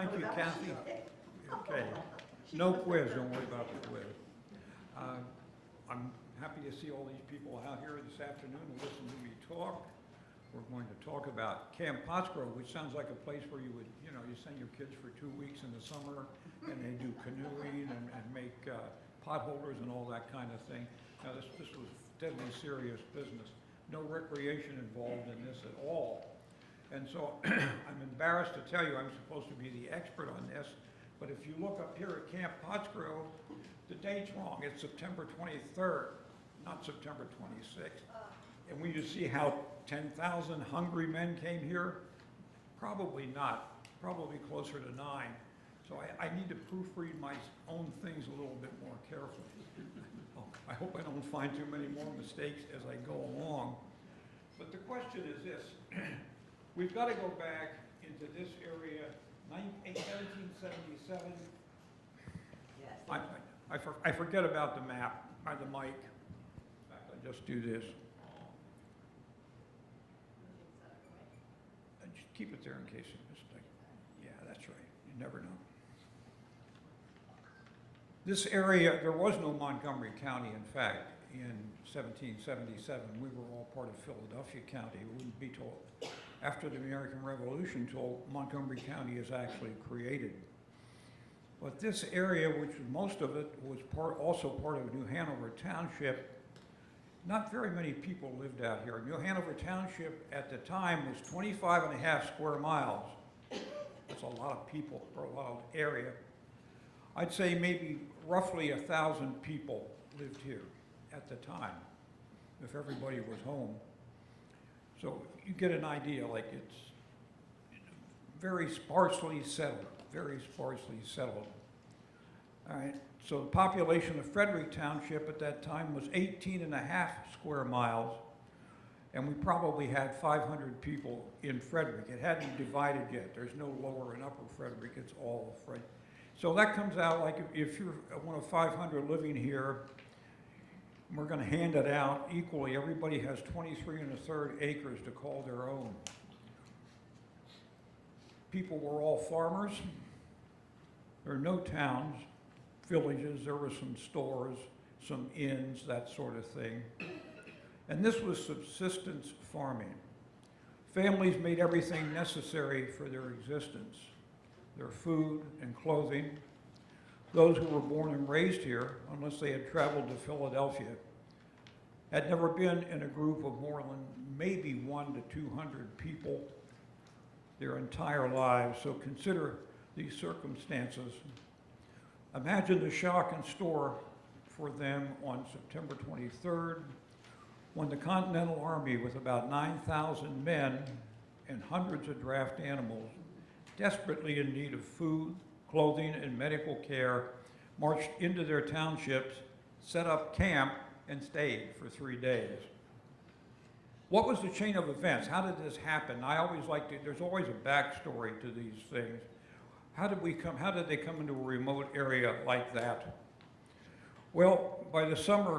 Thank you, Kathy. Okay, no quiz, don't worry about the quiz. I'm happy to see all these people out here this afternoon to listen to me talk. We're going to talk about Camp Pottsgrove, which sounds like a place where you would, you send your kids for 2 weeks in the summer and they do canoeing and make potholders and all that kind of thing. Now this was deadly serious business. No recreation involved in this at all. And so I'm embarrassed to tell you I'm supposed to be the expert on this, but if you look up here at Camp Pottsgrove, the date's wrong. It's September 23rd, not September 26th. And when you see how 10,000 hungry men came here, probably not, probably closer to 9. So I need to proofread my own things a little bit more carefully. I hope I don't find too many more mistakes as I go along. But the question is this. We've got to go back into this area, 1777. Yes. I forget about the map, or the mic. In fact, I just do this. Just keep it there in case you mistake. Yeah, that's right. You never know. This area, there was no Montgomery County, in fact, in 1777. We were all part of Philadelphia County. We wouldn't be told after the American Revolution till Montgomery County is actually created. But this area, which most of it was also part of New Hanover Township, not very many people lived out here. New Hanover Township at the time was 25.5 square miles. That's a lot of people for a lot of area. I'd say maybe roughly 1,000 people lived here at the time, if everybody was home. So you get an idea, like it's very sparsely settled, very sparsely settled. All right, so the population of Frederick Township at that time was 18.5 square miles, and we probably had 500 people in Frederick. It hadn't divided yet. There's no lower and upper Frederick, it's all Frederick. So that comes out like if you're one of 500 living here, we're going to hand it out equally. Everybody has 23 1/3 acres to call their own. People were all farmers. There are no towns, villages. There were some stores, some inns, that sort of thing. And this was subsistence farming. Families made everything necessary for their existence, their food and clothing. Those who were born and raised here, unless they had traveled to Philadelphia, had never been in a group of more than maybe 100 to 200 people their entire lives. So consider these circumstances. Imagine the shock in store for them on September 23rd, when the Continental Army, with about 9,000 men and hundreds of draft animals, desperately in need of food, clothing, and medical care, marched into their townships, set up camp, and stayed for 3 days. What was the chain of events? How did this happen? I always like to, there's always a backstory to these things. How did they come into a remote area like that? Well, by the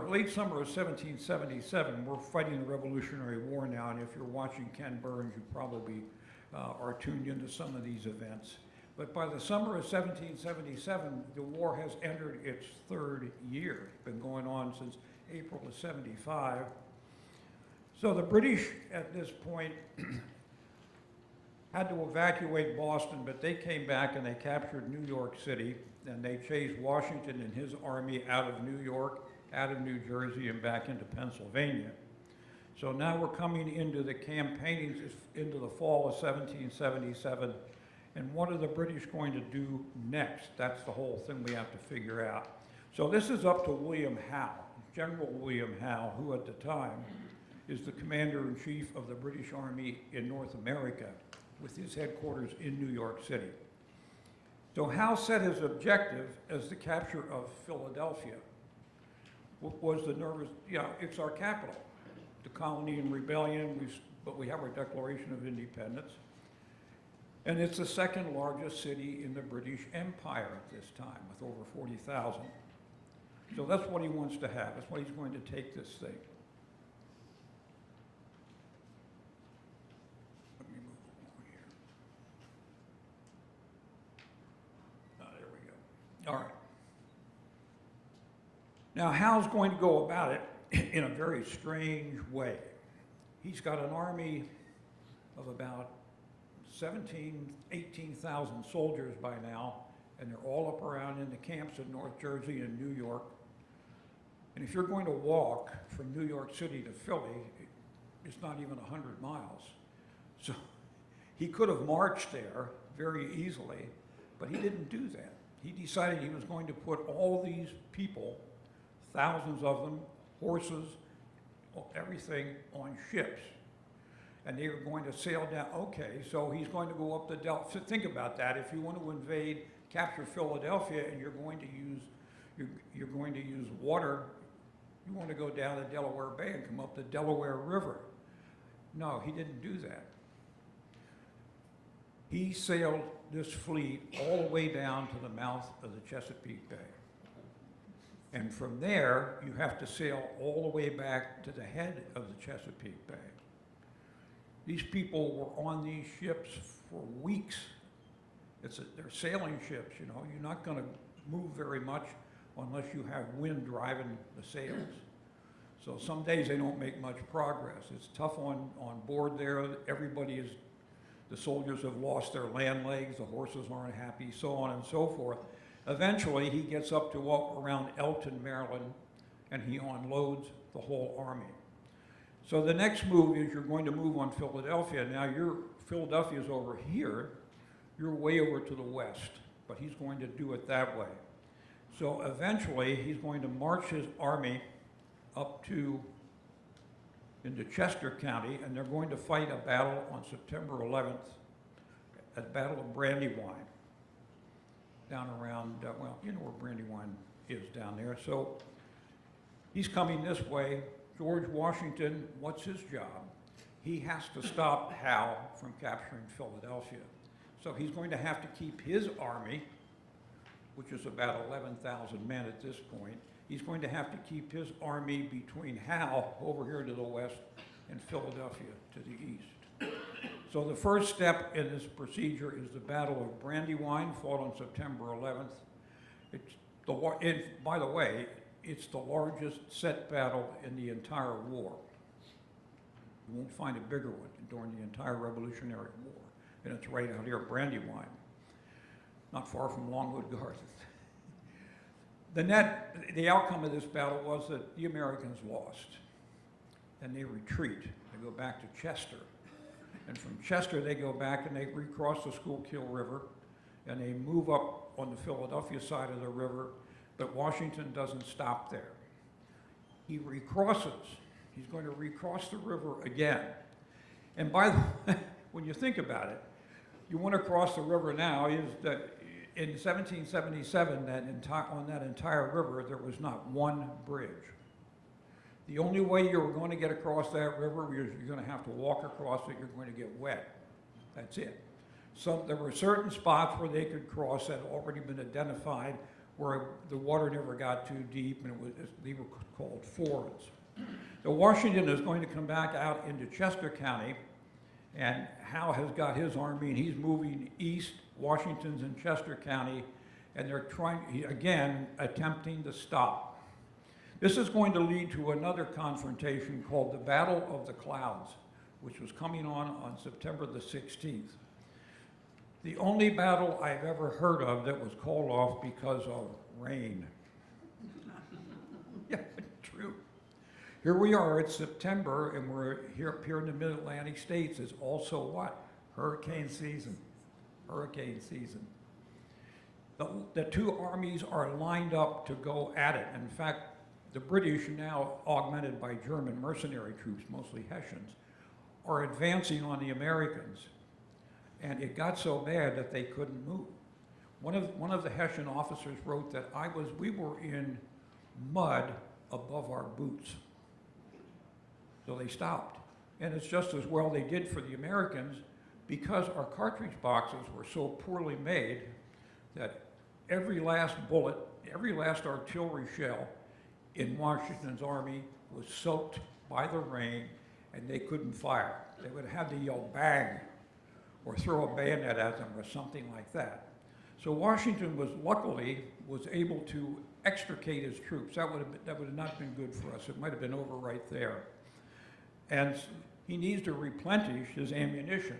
late summer of 1777, we're fighting the Revolutionary War now, and if you're watching Ken Burns, you probably are tuned into some of these events. But by the summer of 1777, the war has entered its 3rd year. It's been going on since April of 75. So the British at this point had to evacuate Boston, but they came back and they captured New York City, and they chased Washington and his army out of New York, out of New Jersey, and back into Pennsylvania. So now we're coming into the campaigning into the fall of 1777. And what are the British going to do next? That's the whole thing we have to figure out. So this is up to William Howe, General William Howe, who at the time is the commander-in-chief of the British Army in North America, with his headquarters in New York City. So Howe set his objective as the capture of Philadelphia. What was the nervous, it's our capital. The colony in rebellion, but we have our Declaration of Independence. And it's the 2nd largest city in the British Empire at this time, with over 40,000. So that's what he wants to have. That's why he's going to take this thing. Let me move along here. Now, Hal's going to go about it in a very strange way. He's got an army of about 18,000 soldiers by now, and they're all up around in the camps in North Jersey and New York. And if you're going to walk from New York City to Philly, it's not even 100 miles. So he could have marched there very easily, but he didn't do that. He decided he was going to put all these people, thousands of them, horses, everything, on ships. And they were going to sail down. Okay, so he's going to go up the Delaware. So think about that. If you want to invade, capture Philadelphia, and you're going to use water, you want to go down the Delaware Bay and come up the Delaware River. No, he didn't do that. He sailed this fleet all the way down to the mouth of the Chesapeake Bay. And from there, you have to sail all the way back to the head of the Chesapeake Bay. These people were on these ships for weeks. They're sailing ships, you know. You're not going to move very much unless you have wind driving the sails. So some days they don't make much progress. It's tough on board there. The soldiers have lost their land legs, the horses aren't happy, so on and so forth. Eventually, he gets up to around Elton, Maryland, and he unloads the whole army. So the next move is you're going to move on Philadelphia. Now, Philadelphia's over here. You're way over to the west, but he's going to do it that way. So eventually, he's going to march his army up into Chester County, and they're going to fight a battle on September 11th, a battle of Brandywine, down around, well, you know where Brandywine is down there. So he's coming this way. George Washington, what's his job? He has to stop Howe from capturing Philadelphia. So he's going to have to keep his army, which is about 11,000 men at this point, he's going to have to keep his army between Howe over here to the west and Philadelphia to the east. So the first step in this procedure is the Battle of Brandywine, fought on September 11th. By the way, it's the largest set battle in the entire war. You won't find a bigger one during the entire Revolutionary War. And it's right out here, Brandywine, not far from Longwood Gardens. The outcome of this battle was that the Americans lost. And they retreat. They go back to Chester. And from Chester, they go back and they recross the Schuylkill River, and they move up on the Philadelphia side of the river, but Washington doesn't stop there. He recrosses. He's going to recross the river again. And by the way, when you think about it, you want to cross the river now, is that in 1777, on that entire river, there was not one bridge. The only way you were going to get across that river was you're going to have to walk across it, you're going to get wet. That's it. So there were certain spots where they could cross that had already been identified, where the water never got too deep, and they were called fords. So Washington is going to come back out into Chester County, and Howe has got his army, and he's moving east. Washington's in Chester County, and they're attempting to stop. This is going to lead to another confrontation called the Battle of the Clouds, which was coming on September the 16th. The only battle I've ever heard of that was called off because of rain. Yeah, true. Here we are, it's September, and we're here up here in the mid-Atlantic states. It's also what? Hurricane season. Hurricane season. The two armies are lined up to go at it. In fact, the British, now augmented by German mercenary troops, mostly Hessians, are advancing on the Americans. And it got so bad that they couldn't move. One of the Hessian officers wrote that we were in mud above our boots. So they stopped. And it's just as well they did for the Americans, because our cartridge boxes were so poorly made that every last bullet, every last artillery shell in Washington's army was soaked by the rain, and they couldn't fire. They would have to yell bang or throw a bayonet at them or something like that. So Washington luckily was able to extricate his troops. That would have not been good for us. It might have been over right there. And he needs to replenish his ammunition.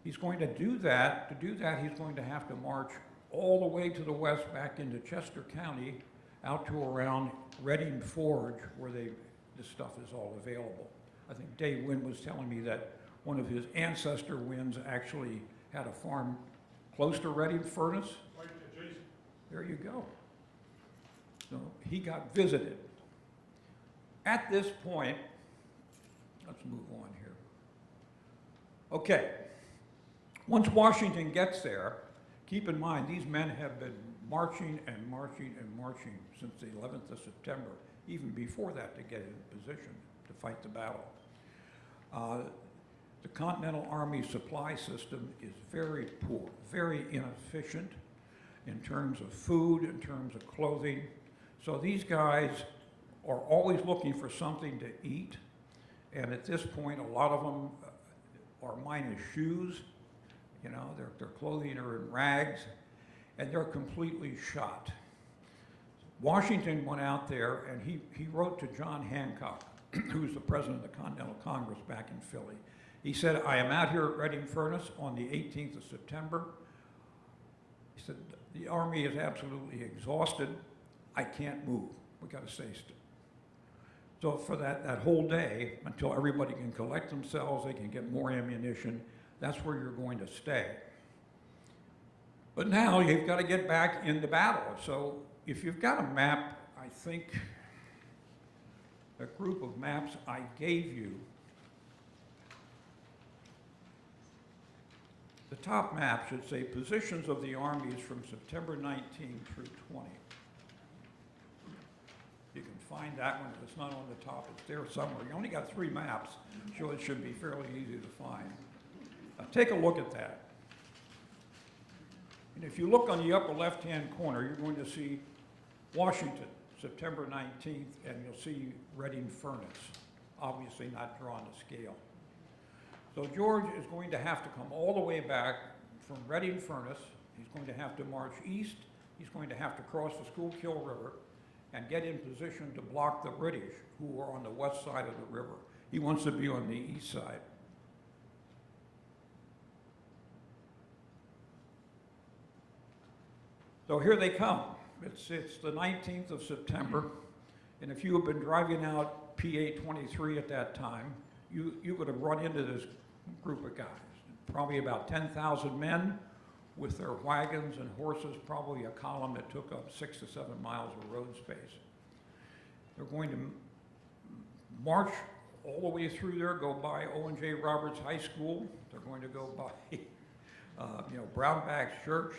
He's going to do that. To do that, he's going to have to march all the way to the west back into Chester County, out to around Reading Forge, where this stuff is all available. I think Dave Wynn was telling me that one of his ancestor Wynns actually had a farm close to Reading Furnace. Right adjacent. There you go. So he got visited. At this point, let's move on here. Okay, once Washington gets there, keep in mind these men have been marching and marching and marching since the 11th of September, even before that, to get in position to fight the battle. The Continental Army supply system is very poor, very inefficient in terms of food, in terms of clothing. So these guys are always looking for something to eat. And at this point, a lot of them are minus shoes. You know, their clothing are in rags, and they're completely shot. Washington went out there and he wrote to John Hancock, who was the president of the Continental Congress back in Philly. He said, I am out here at Reading Furnace on the 18th of September. He said, the Army is absolutely exhausted. I can't move. We got to stay still. So for that whole day, until everybody can collect themselves, they can get more ammunition, that's where you're going to stay. But now you've got to get back into battle. So if you've got a map, I think a group of maps I gave you, the top map should say positions of the armies from September 19 through 20. You can find that one. If it's not on the top, it's there somewhere. You only got 3 maps, so it should be fairly easy to find. Take a look at that. And if you look on the upper left-hand corner, you're going to see Washington, September 19th, and you'll see Reading Furnace, obviously not drawn to scale. So George is going to have to come all the way back from Reading Furnace. He's going to have to march east. He's going to have to cross the Schuylkill River and get in position to block the British, who are on the west side of the river. He wants to be on the east side. So here they come. It's the 19th of September, and if you have been driving out PA 23 at that time, you would have run into this group of guys, probably about 10,000 men with their wagons and horses, probably a column that took up 6 to 7 miles of road space. They're going to march all the way through there, go by Owen J. Roberts High School. They're going to go by Brownback's Church,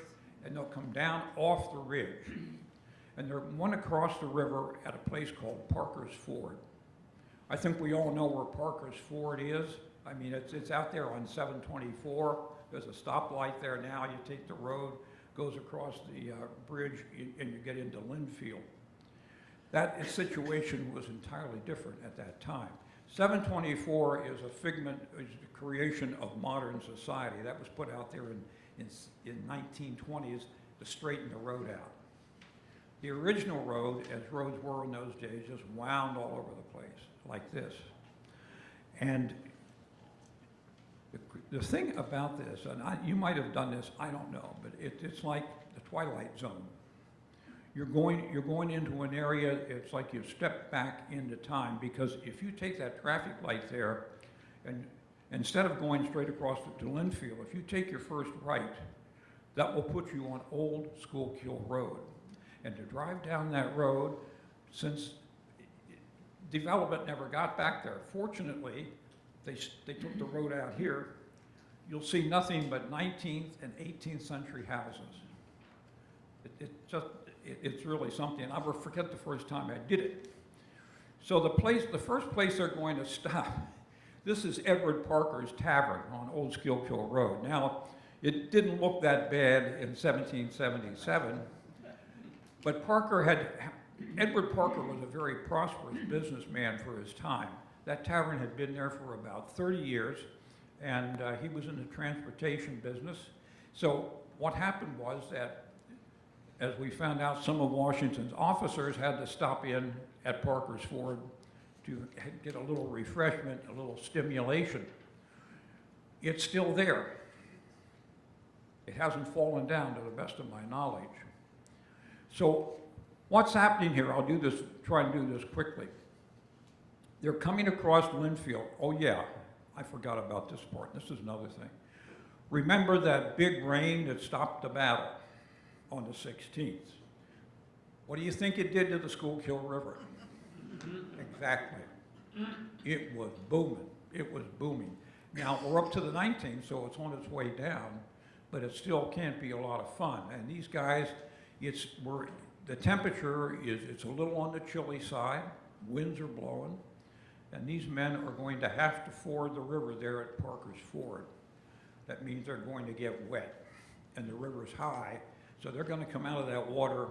and they'll come down off the ridge. And they're going to cross the river at a place called Parker's Ford. I think we all know where Parker's Ford is. I mean, it's out there on 724. There's a stoplight there now. You take the road, goes across the bridge, and you get into Linfield. That situation was entirely different at that time. 724 is a figment, is the creation of modern society. That was put out there in 1920s to straighten the road out. The original road, as roads were in those days, just wound all over the place, like this. And the thing about this, and you might have done this, I don't know, but it's like the Twilight Zone. You're going into an area, it's like you've stepped back into time, because if you take that traffic light there, and instead of going straight across to Linfield, if you take your first right, that will put you on Old Schuylkill Road. And to drive down that road, since development never got back there, fortunately, they took the road out here, you'll see nothing but 19th and 18th century houses. It's really something. I'll never forget the first time I did it. So the first place they're going to stop, this is Edward Parker's Tavern on Old Schuylkill Road. Now, it didn't look that bad in 1777, but Edward Parker was a very prosperous businessman for his time. That tavern had been there for about 30 years, and he was in the transportation business. So what happened was that, as we found out, some of Washington's officers had to stop in at Parker's Ford to get a little refreshment, a little stimulation. It's still there. It hasn't fallen down to the best of my knowledge. So what's happening here? I'll do this, try and do this quickly. They're coming across Linfield. Oh yeah, I forgot about this part. This is another thing. Remember that big rain that stopped the battle on the 16th? What do you think it did to the Schuylkill River? Exactly. It was booming. It was booming. Now, we're up to the 19th, so it's on its way down, but it still can't be a lot of fun. And these guys, the temperature it's a little on the chilly side, winds are blowing, and these men are going to have to ford the river there at Parker's Ford. That means they're going to get wet, and the river's high, so they're going to come out of that water,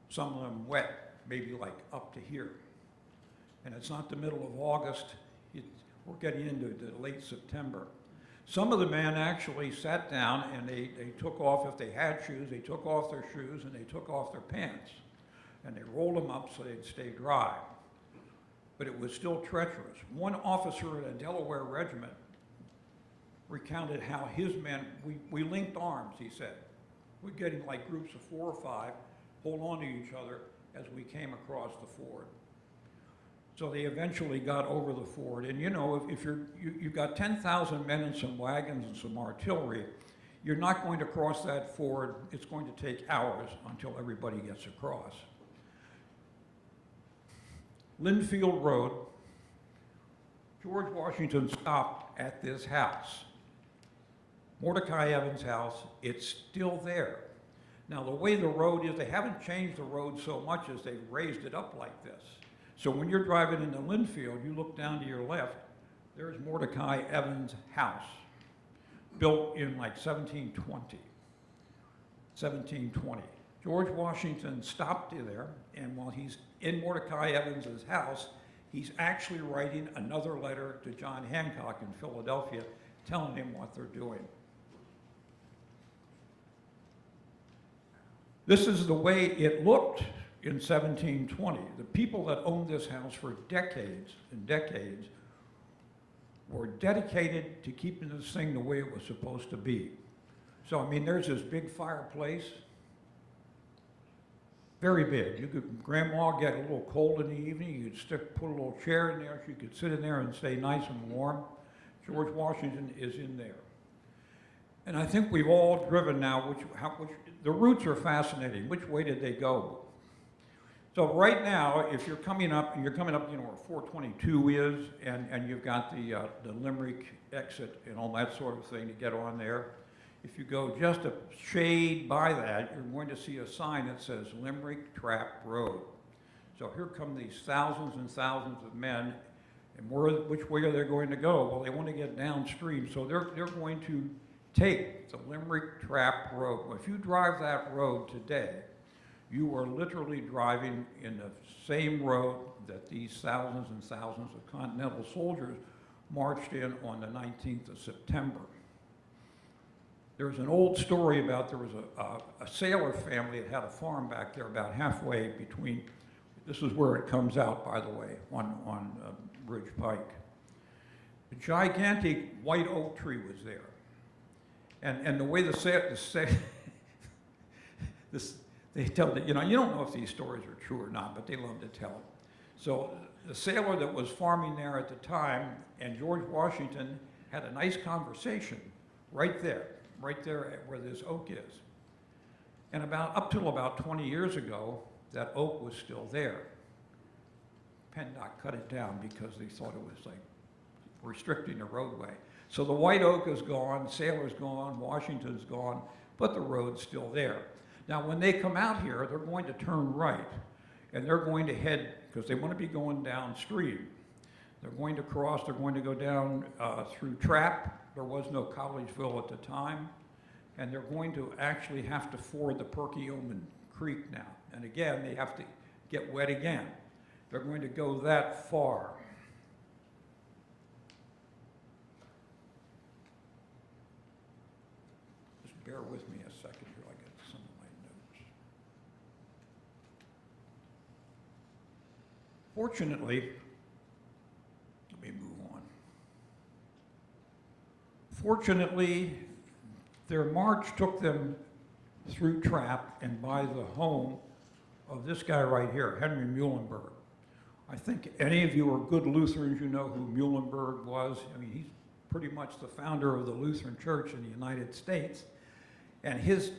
some of them wet, maybe like up to here. And it's not the middle of August, we're getting into the late September. Some of the men actually sat down and they took off, if they had shoes, they took off their shoes and they took off their pants. And they rolled them up so they'd stay dry. But it was still treacherous. One officer in a Delaware regiment recounted how his men, we linked arms, he said. We're getting like groups of 4 or 5, hold on to each other as we came across the ford. So they eventually got over the ford. And you know, if you've got 10,000 men and some wagons and some artillery, you're not going to cross that ford. It's going to take hours until everybody gets across. Linfield Road, George Washington stopped at this house. Mordecai Evans' house, it's still there. Now the way the road is, they haven't changed the road so much as they've raised it up like this. So when you're driving into Linfield, you look down to your left, there's Mordecai Evans' house, built in like 1720. George Washington stopped there, and while he's in Mordecai Evans' house, he's actually writing another letter to John Hancock in Philadelphia, telling him what they're doing. This is the way it looked in 1720. The people that owned this house for decades and decades were dedicated to keeping this thing the way it was supposed to be. So, I mean, there's this big fireplace, very big. Grandma get a little cold in the evening, you could put a little chair in there, she could sit in there and stay nice and warm. George Washington is in there. And I think we've all driven now, the routes are fascinating. Which way did they go? So right now, if you're coming up, you know, where 422 is, and you've got the Limerick exit and all that sort of thing to get on there. If you go just a shade by that, you're going to see a sign that says Limerick Trap Road. So here come these thousands and thousands of men, and which way are they going to go? Well, they want to get downstream, so they're going to take the Limerick Trap Road. Well, if you drive that road today, you are literally driving in the same road that these thousands and thousands of Continental soldiers marched in on the 19th of September. There's an old story about there was a sailor family that had a farm back there about halfway between, this is where it comes out, by the way, on Bridge Pike. A gigantic white oak tree was there. And the way they tell that, you know, you don't know if these stories are true or not, but they love to tell them. So the sailor that was farming there at the time and George Washington had a nice conversation right there where this oak is. And up till about 20 years ago, that oak was still there. PennDOT cut it down because they thought it was like restricting the roadway. So the white oak is gone, the sailor's gone, Washington's gone, but the road's still there. Now, when they come out here, they're going to turn right, and they're going to head, because they want to be going downstream. They're going to cross, they're going to go down through Trap. There was no Collegeville at the time. And they're going to actually have to ford the Perkiomen Creek now. And again, they have to get wet again. They're going to go that far. Just bear with Fortunately, let me move on. Fortunately, their march took them through Trapp and by the home of this guy right here, Henry Muhlenberg. I think any of you are good Lutherans, you know who Muhlenberg was. I mean, he's pretty much the founder of the Lutheran Church in the United States. And his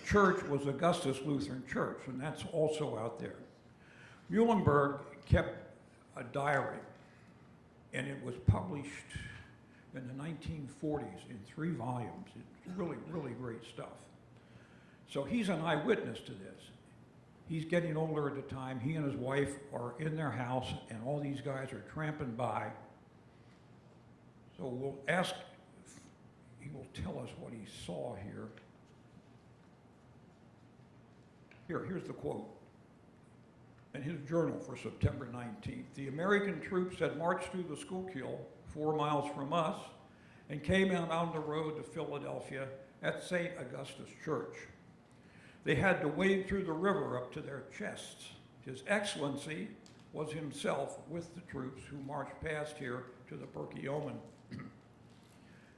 church was Augustus Lutheran Church, and that's also out there. Muhlenberg kept a diary, and it was published in the 1940s in 3 volumes. It's really, really great stuff. So he's an eyewitness to this. He's getting older at the time. He and his wife are in their house, and all these guys are tramping by. So we'll ask, he will tell us what he saw here. Here's the quote in his journal for September 19th. The American troops had marched through the Schuylkill 4 miles from us and came out on the road to Philadelphia at St. Augustus Church. They had to wade through the river up to their chests. His Excellency was himself with the troops who marched past here to the Perkiomen.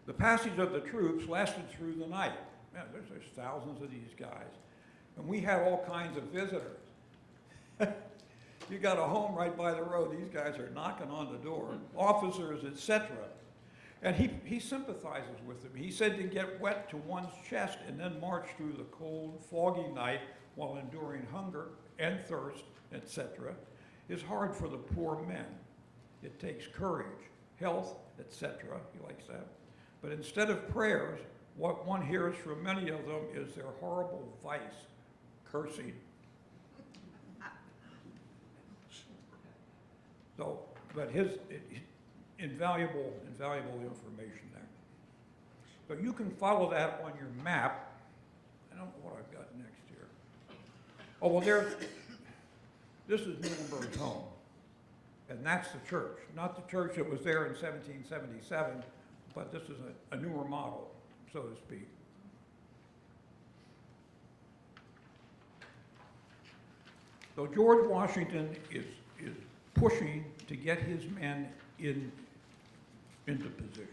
The passage of the troops lasted through the night. Man, there's thousands of these guys. And we had all kinds of visitors. You got a home right by the road, these guys are knocking on the door, officers, etc. And he sympathizes with them. He said to get wet to one's chest and then march through the cold, foggy night while enduring hunger and thirst, etc., is hard for the poor men. It takes courage, health, etc. He likes that. But instead of prayers, what one hears from many of them is their horrible vice, cursing. So, but invaluable information there. So you can follow that on your map. I don't know what I've got next here. Oh, well, this is Muhlenberg's home. And that's the church. Not the church that was there in 1777, but this is a newer model, so to speak. So George Washington is pushing to get his men into position.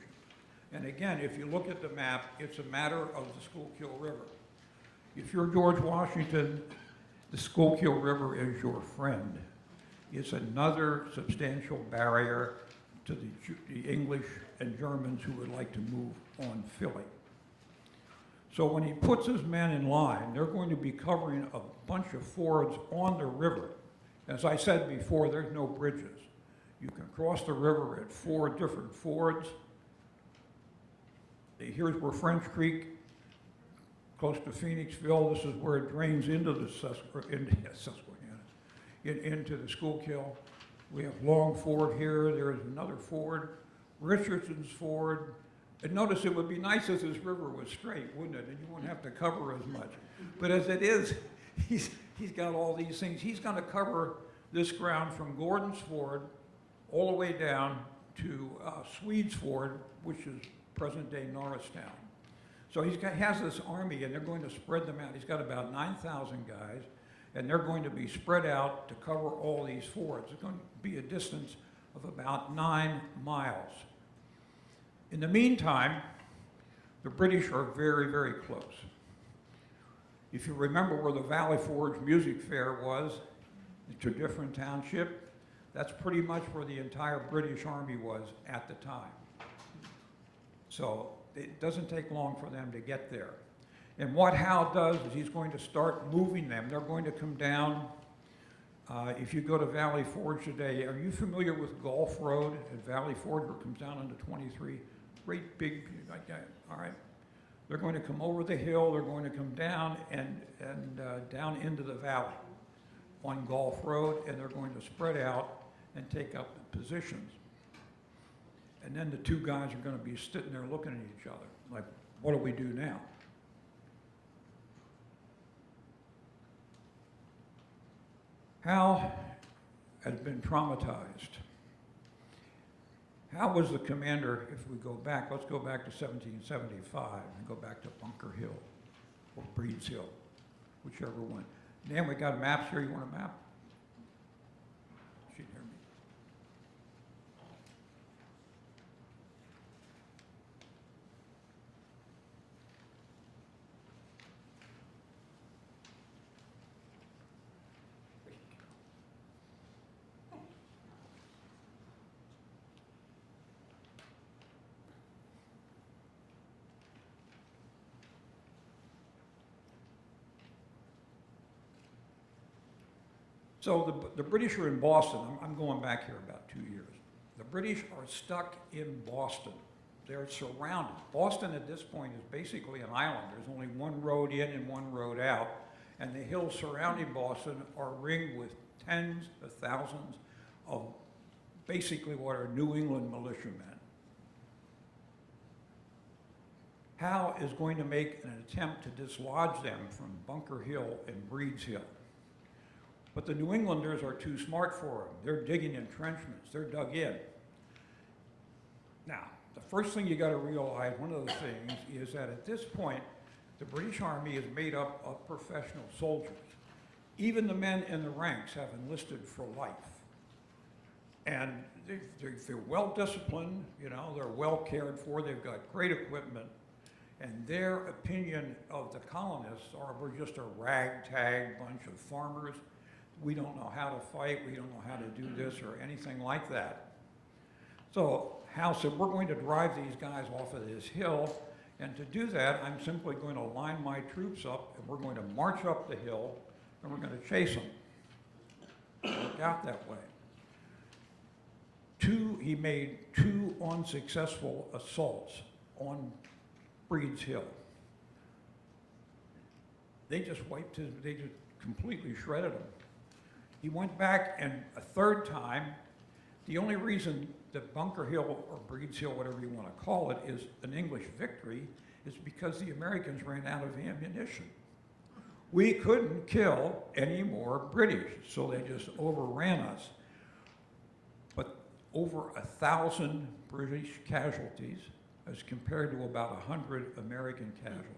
And again, if you look at the map, it's a matter of the Schuylkill River. If you're George Washington, the Schuylkill River is your friend. It's another substantial barrier to the English and Germans who would like to move on Philly. So when he puts his men in line, they're going to be covering a bunch of fords on the river. As I said before, there's no bridges. You can cross the river at 4 different fords. Here's where French Creek, close to Phoenixville, this is where it drains into the into the Schuylkill. We have Long Ford here, there's another ford, Richardson's Ford. And notice it would be nice if this river was straight, wouldn't it? And you wouldn't have to cover as much. But as it is, he's got all these things. He's going to cover this ground from Gordon's Ford all the way down to Swedes Ford, which is present-day Norristown. So he has this army, and they're going to spread them out. He's got about 9,000 guys, and they're going to be spread out to cover all these fords. It's going to be a distance of about 9 miles. In the meantime, the British are very, very close. If you remember where the Valley Forge Music Fair was, to different township, that's pretty much where the entire British Army was at the time. So it doesn't take long for them to get there. And what Howe does is he's going to start moving them. They're going to come down. If you go to Valley Forge today, are you familiar with Gulf Road at Valley Forge, where it comes down into 23? Great big, like that, all right? They're going to come over the hill, they're going to come down and down into the valley on Gulf Road, and they're going to spread out and take up the positions. And then the 2 guys are going to be sitting there looking at each other, like, what do we do now? Howe has been traumatized. Howe was the commander, if we go back, let's go back to 1775 and go back to Bunker Hill or Breed's Hill, whichever one. Dan, we got maps here. You want a map? Sheet here. So the British are in Boston. I'm going back here about 2 years. The British are stuck in Boston. They're surrounded. Boston at this point is basically an island. There's only one road in and one road out. And the hills surrounding Boston are ringed with tens of thousands of basically what are New England militiamen. Howe is going to make an attempt to dislodge them from Bunker Hill and Breed's Hill. But the New Englanders are too smart for them. They're digging entrenchments. They're dug in. Now, the first thing you got to realize, one of the things, is that at this point, the British Army is made up of professional soldiers. Even the men in the ranks have enlisted for life. And they're well disciplined, you know, they're well cared for, they've got great equipment. And their opinion of the colonists are, we're just a ragtag bunch of farmers. We don't know how to fight, we don't know how to do this or anything like that. So Howe said, we're going to drive these guys off of this hill, and to do that, I'm simply going to line my troops up, and we're going to march up the hill, and we're going to chase them. Work out that way. He made 2 unsuccessful assaults on Breed's Hill. They just they just completely shredded him. He went back, and a third time, the only reason that Bunker Hill, or Breed's Hill, whatever you want to call it, is an English victory is because the Americans ran out of ammunition. We couldn't kill any more British, so they just overran us. But over 1,000 British casualties as compared to about 100 American casualties.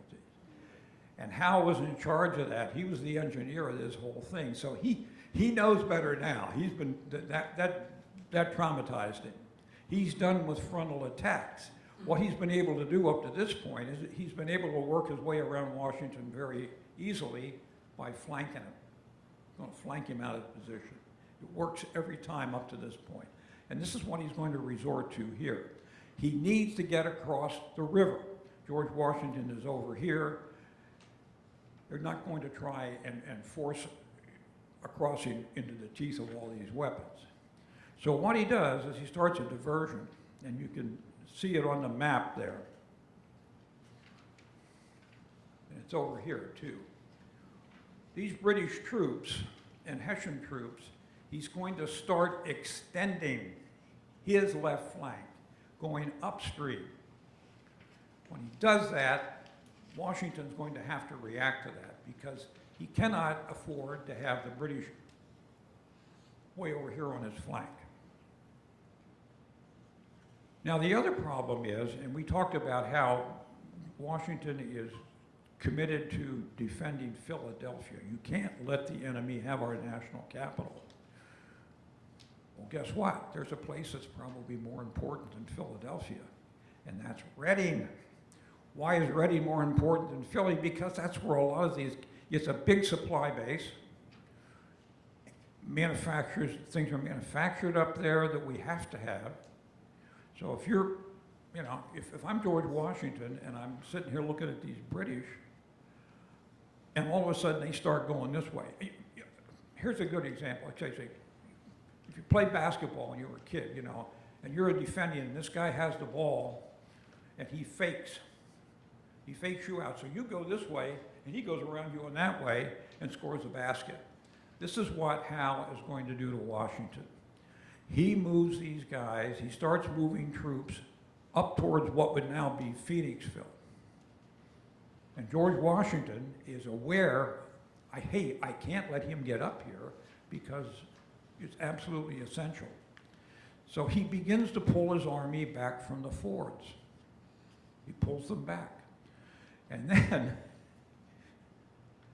And Howe was in charge of that. He was the engineer of this whole thing. So he knows better now. He's been, that traumatized him. He's done with frontal attacks. What he's been able to do up to this point is he's been able to work his way around Washington very easily by flanking him. Going to flank him out of position. It works every time up to this point. And this is what he's going to resort to here. He needs to get across the river. George Washington is over here. They're not going to try and force a crossing into the teeth of all these weapons. So what he does is he starts a diversion, and you can see it on the map there. And it's over here too. These British troops and Hessian troops, he's going to start extending his left flank, going upstream. When he does that, Washington's going to have to react to that because he cannot afford to have the British way over here on his flank. Now the other problem is, and we talked about how Washington is committed to defending Philadelphia. You can't let the enemy have our national capital. Well, guess what? There's a place that's probably more important than Philadelphia, and that's Reading. Why is Reading more important than Philly? Because that's where a lot of these, it's a big supply base. Manufacturers, things are manufactured up there that we have to have. So if you're, you know, if I'm George Washington and I'm sitting here looking at these British, and all of a sudden they start going this way. Here's a good example. I'd say, if you played basketball when you were a kid, you know, and you're a defending, and this guy has the ball, and he fakes you out. So you go this way, and he goes around you in that way and scores a basket. This is what Howe is going to do to Washington. He moves these guys, he starts moving troops up towards what would now be Phoenixville. And George Washington is aware, I can't let him get up here because it's absolutely essential. So he begins to pull his army back from the fords. He pulls them back. And then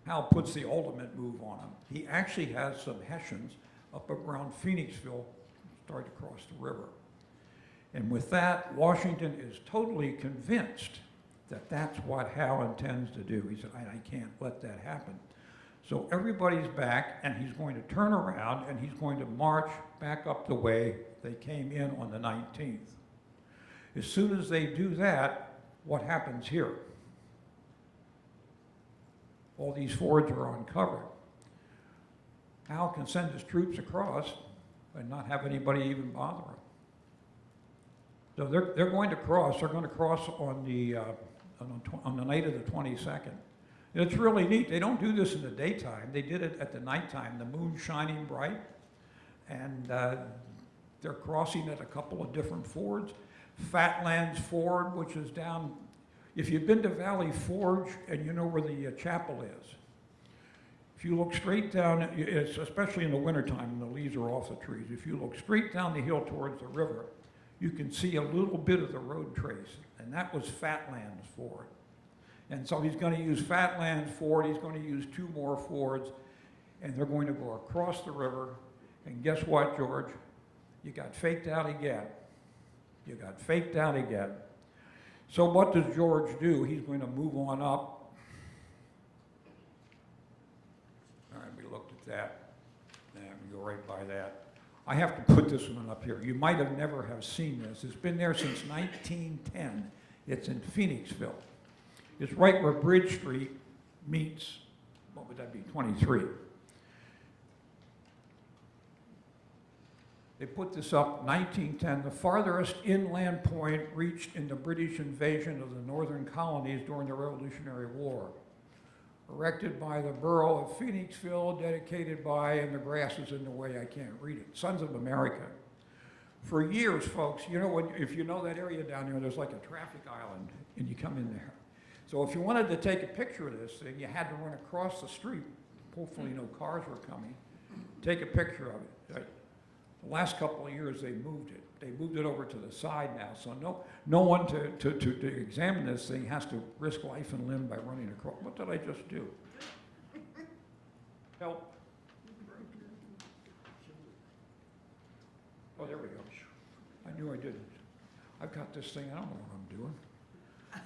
Howe puts the ultimate move on him. He actually has some Hessians up around Phoenixville start to cross the river. And with that, Washington is totally convinced that that's what Howe intends to do. He said, I can't let that happen. So everybody's back, and he's going to turn around, and he's going to march back up the way they came in on the 19th. As soon as they do that, what happens here? All these fords are uncovered. Howe can send his troops across and not have anybody even bother him. So they're going to cross. They're going to cross on the night of the 22nd. And it's really neat. They don't do this in the daytime. They did it at the nighttime, the moon shining bright. And they're crossing at a couple of different fords. Fatlands Ford, which is down, if you've been to Valley Forge and you know where the chapel is, if you look straight down, it's especially in the wintertime when the leaves are off the trees, if you look straight down the hill towards the river, you can see a little bit of the road trace, and that was Fatlands Ford. And so he's going to use Fatlands Ford, he's going to use 2 more fords, and they're going to go across the river, and guess what, George? You got faked out again. You got faked out again. So what does George do? He's going to move on up. All right, we looked at that. And we go right by that. I have to put this one up here. You might have never have seen this. It's been there since 1910. It's in Phoenixville. It's right where Bridge Street meets, what would that be, 23. They put this up 1910, the farthest inland point reached in the British invasion of the northern colonies during the Revolutionary War. Erected by the borough of Phoenixville, dedicated by, and the grass is in the way, I can't read it, Sons of America. For years, folks, you know, if you know that area down there, there's like a traffic island, and you come in there. So if you wanted to take a picture of this thing, you had to run across the street. Hopefully no cars were coming. Take a picture of it. Right? The last couple of years, they moved it. They moved it over to the side now, so no one to examine this thing has to risk life and limb by running across. What did I just do? Help. Oh, there we go. I knew I didn't. I've got this thing, I don't know what I'm doing.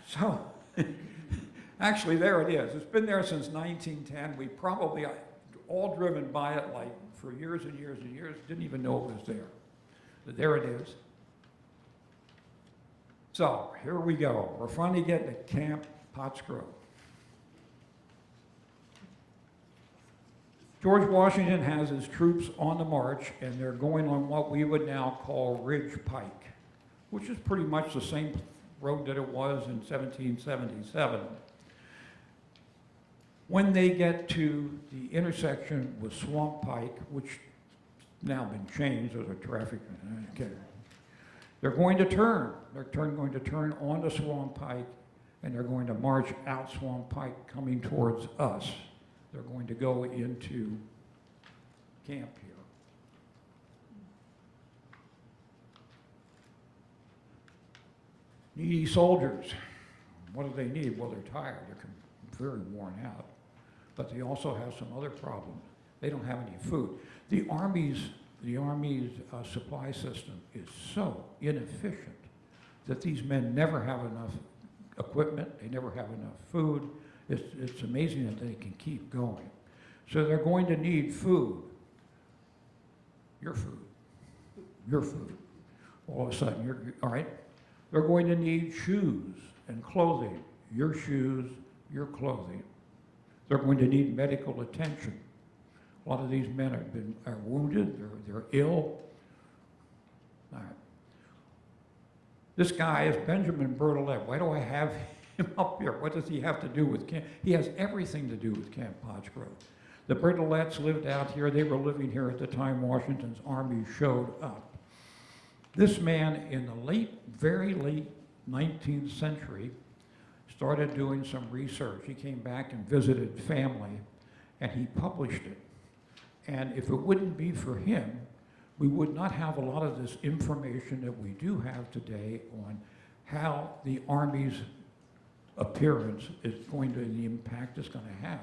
So, actually, there it is. It's been there since 1910. We probably all driven by it like for years and years and years, didn't even know it was there. But there it is. So, here we go. We're finally getting to Camp Pottsgrove. George Washington has his troops on the march, and they're going on what we would now call Ridge Pike, which is pretty much the same road that it was in 1777. When they get to the intersection with Swamp Pike, which now been changed, there's a traffic, okay. They're going to turn. They're going to turn onto Swamp Pike, and they're going to march out Swamp Pike coming towards us. They're going to go into camp here. Needy soldiers. What do they need? Well, they're tired. They're very worn out. But they also have some other problems. They don't have any food. The Army's supply system is so inefficient that these men never have enough equipment. They never have enough food. It's amazing that they can keep going. So they're going to need food. Your food. Your food. All of a sudden, all right? They're going to need shoes and clothing. Your shoes, your clothing. They're going to need medical attention. A lot of these men are wounded, they're ill. All right. This guy is Benjamin Bertolet. Why do I have him up here? What does he have to do with camp? He has everything to do with Camp Pottsgrove. The Bertolets lived out here. They were living here at the time Washington's army showed up. This man in the very late 19th century started doing some research. He came back and visited family, and he published it. And if it wouldn't be for him, we would not have a lot of this information that we do have today on how the Army's appearance is going to, the impact it's going to have.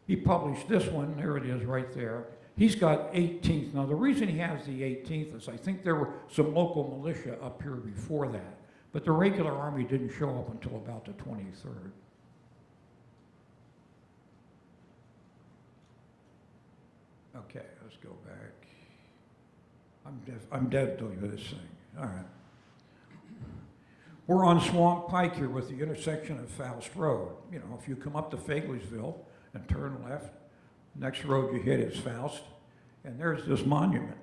He published this one, there it is right there. He's got 18th. Now the reason he has the 18th is I think there were some local militia up here before that, but the regular Army didn't show up until about the 23rd. Okay, let's go back. I'm dead doing this thing. All right. We're on Swamp Pike here with the intersection of Faust Road. You know, if you come up to Fagley'sville and turn left, Next road you hit is Faust, and there's this monument.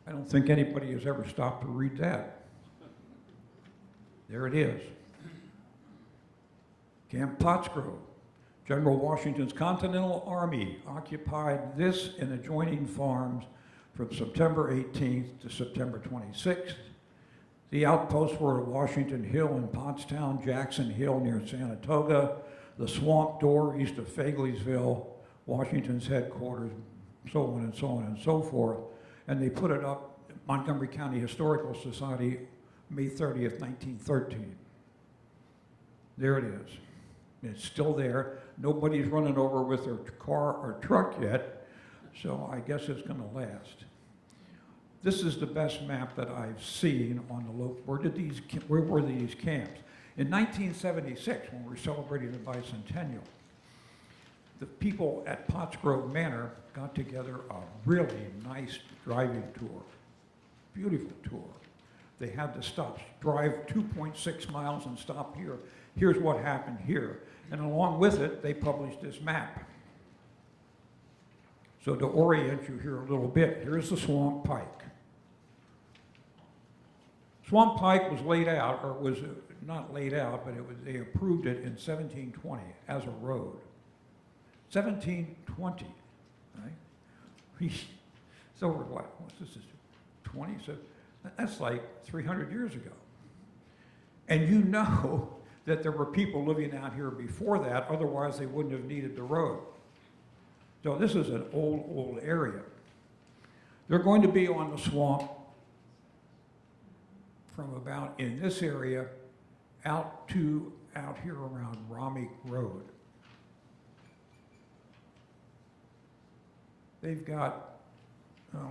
I don't think anybody has ever stopped to read that. There it is. Camp Pottsgrove. General Washington's Continental Army occupied this and adjoining farms from September 18th to September 26th. The outposts were at Washington Hill in Pottstown, Jackson Hill near Saratoga, the Swamp Door east of Fagleyville, Washington's headquarters, so on and so on and so forth. And they put it up at Montgomery County Historical Society, May 30th, 1913. There it is. It's still there. Nobody's running over with their car or truck yet, so I guess it's going to last. This is the best map that I've seen on the local. Where were these camps? In 1976, when we were celebrating the bicentennial, the people at Pottsgrove Manor got together a really nice driving tour, beautiful tour. They had to stop, drive 2.6 miles and stop here. Here's what happened here. And along with it, they published this map. So to orient you here a little bit, here's the Swamp Pike. Swamp Pike was laid out, or was not laid out, but they approved it in 1720 as a road. 1720, right? So we're what? What's this? 20? So that's like 300 years ago. And you know that there were people living out here before that, otherwise they wouldn't have needed the road. So this is an old area. They're going to be on the swamp from about in this area out here around Romick Road. They've got,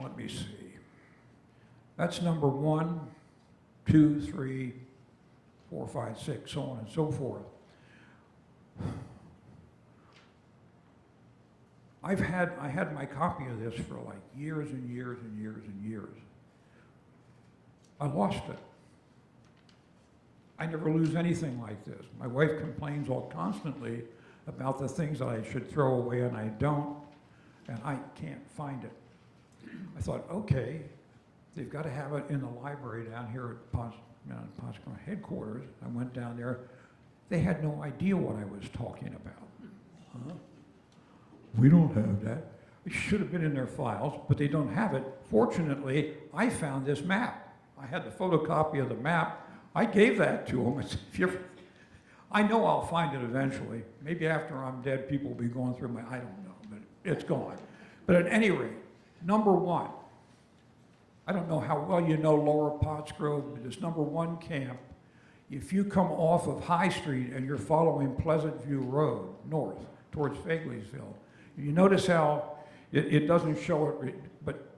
let me see. That's number 1, 2, 3, 4, 5, 6, so on and so forth. I had my copy of this for like years and years and years and years. I lost it. I never lose anything like this. My wife complains all constantly about the things that I should throw away and I don't, and I can't find it. I thought, okay, they've got to have it in the library down here at Pottsgrove headquarters. I went down there. They had no idea what I was talking about. Huh? We don't have that. It should have been in their files, but they don't have it. Fortunately, I found this map. I had the photocopy of the map. I gave that to them. I know I'll find it eventually. Maybe after I'm dead, people will be going through I don't know, but it's gone. But at any rate, number 1, I don't know how well you know Lower Pottsgrove, but it's number 1 camp. If you come off of High Street and you're following Pleasant View Road north towards Fagleyville, you notice how it doesn't show it, but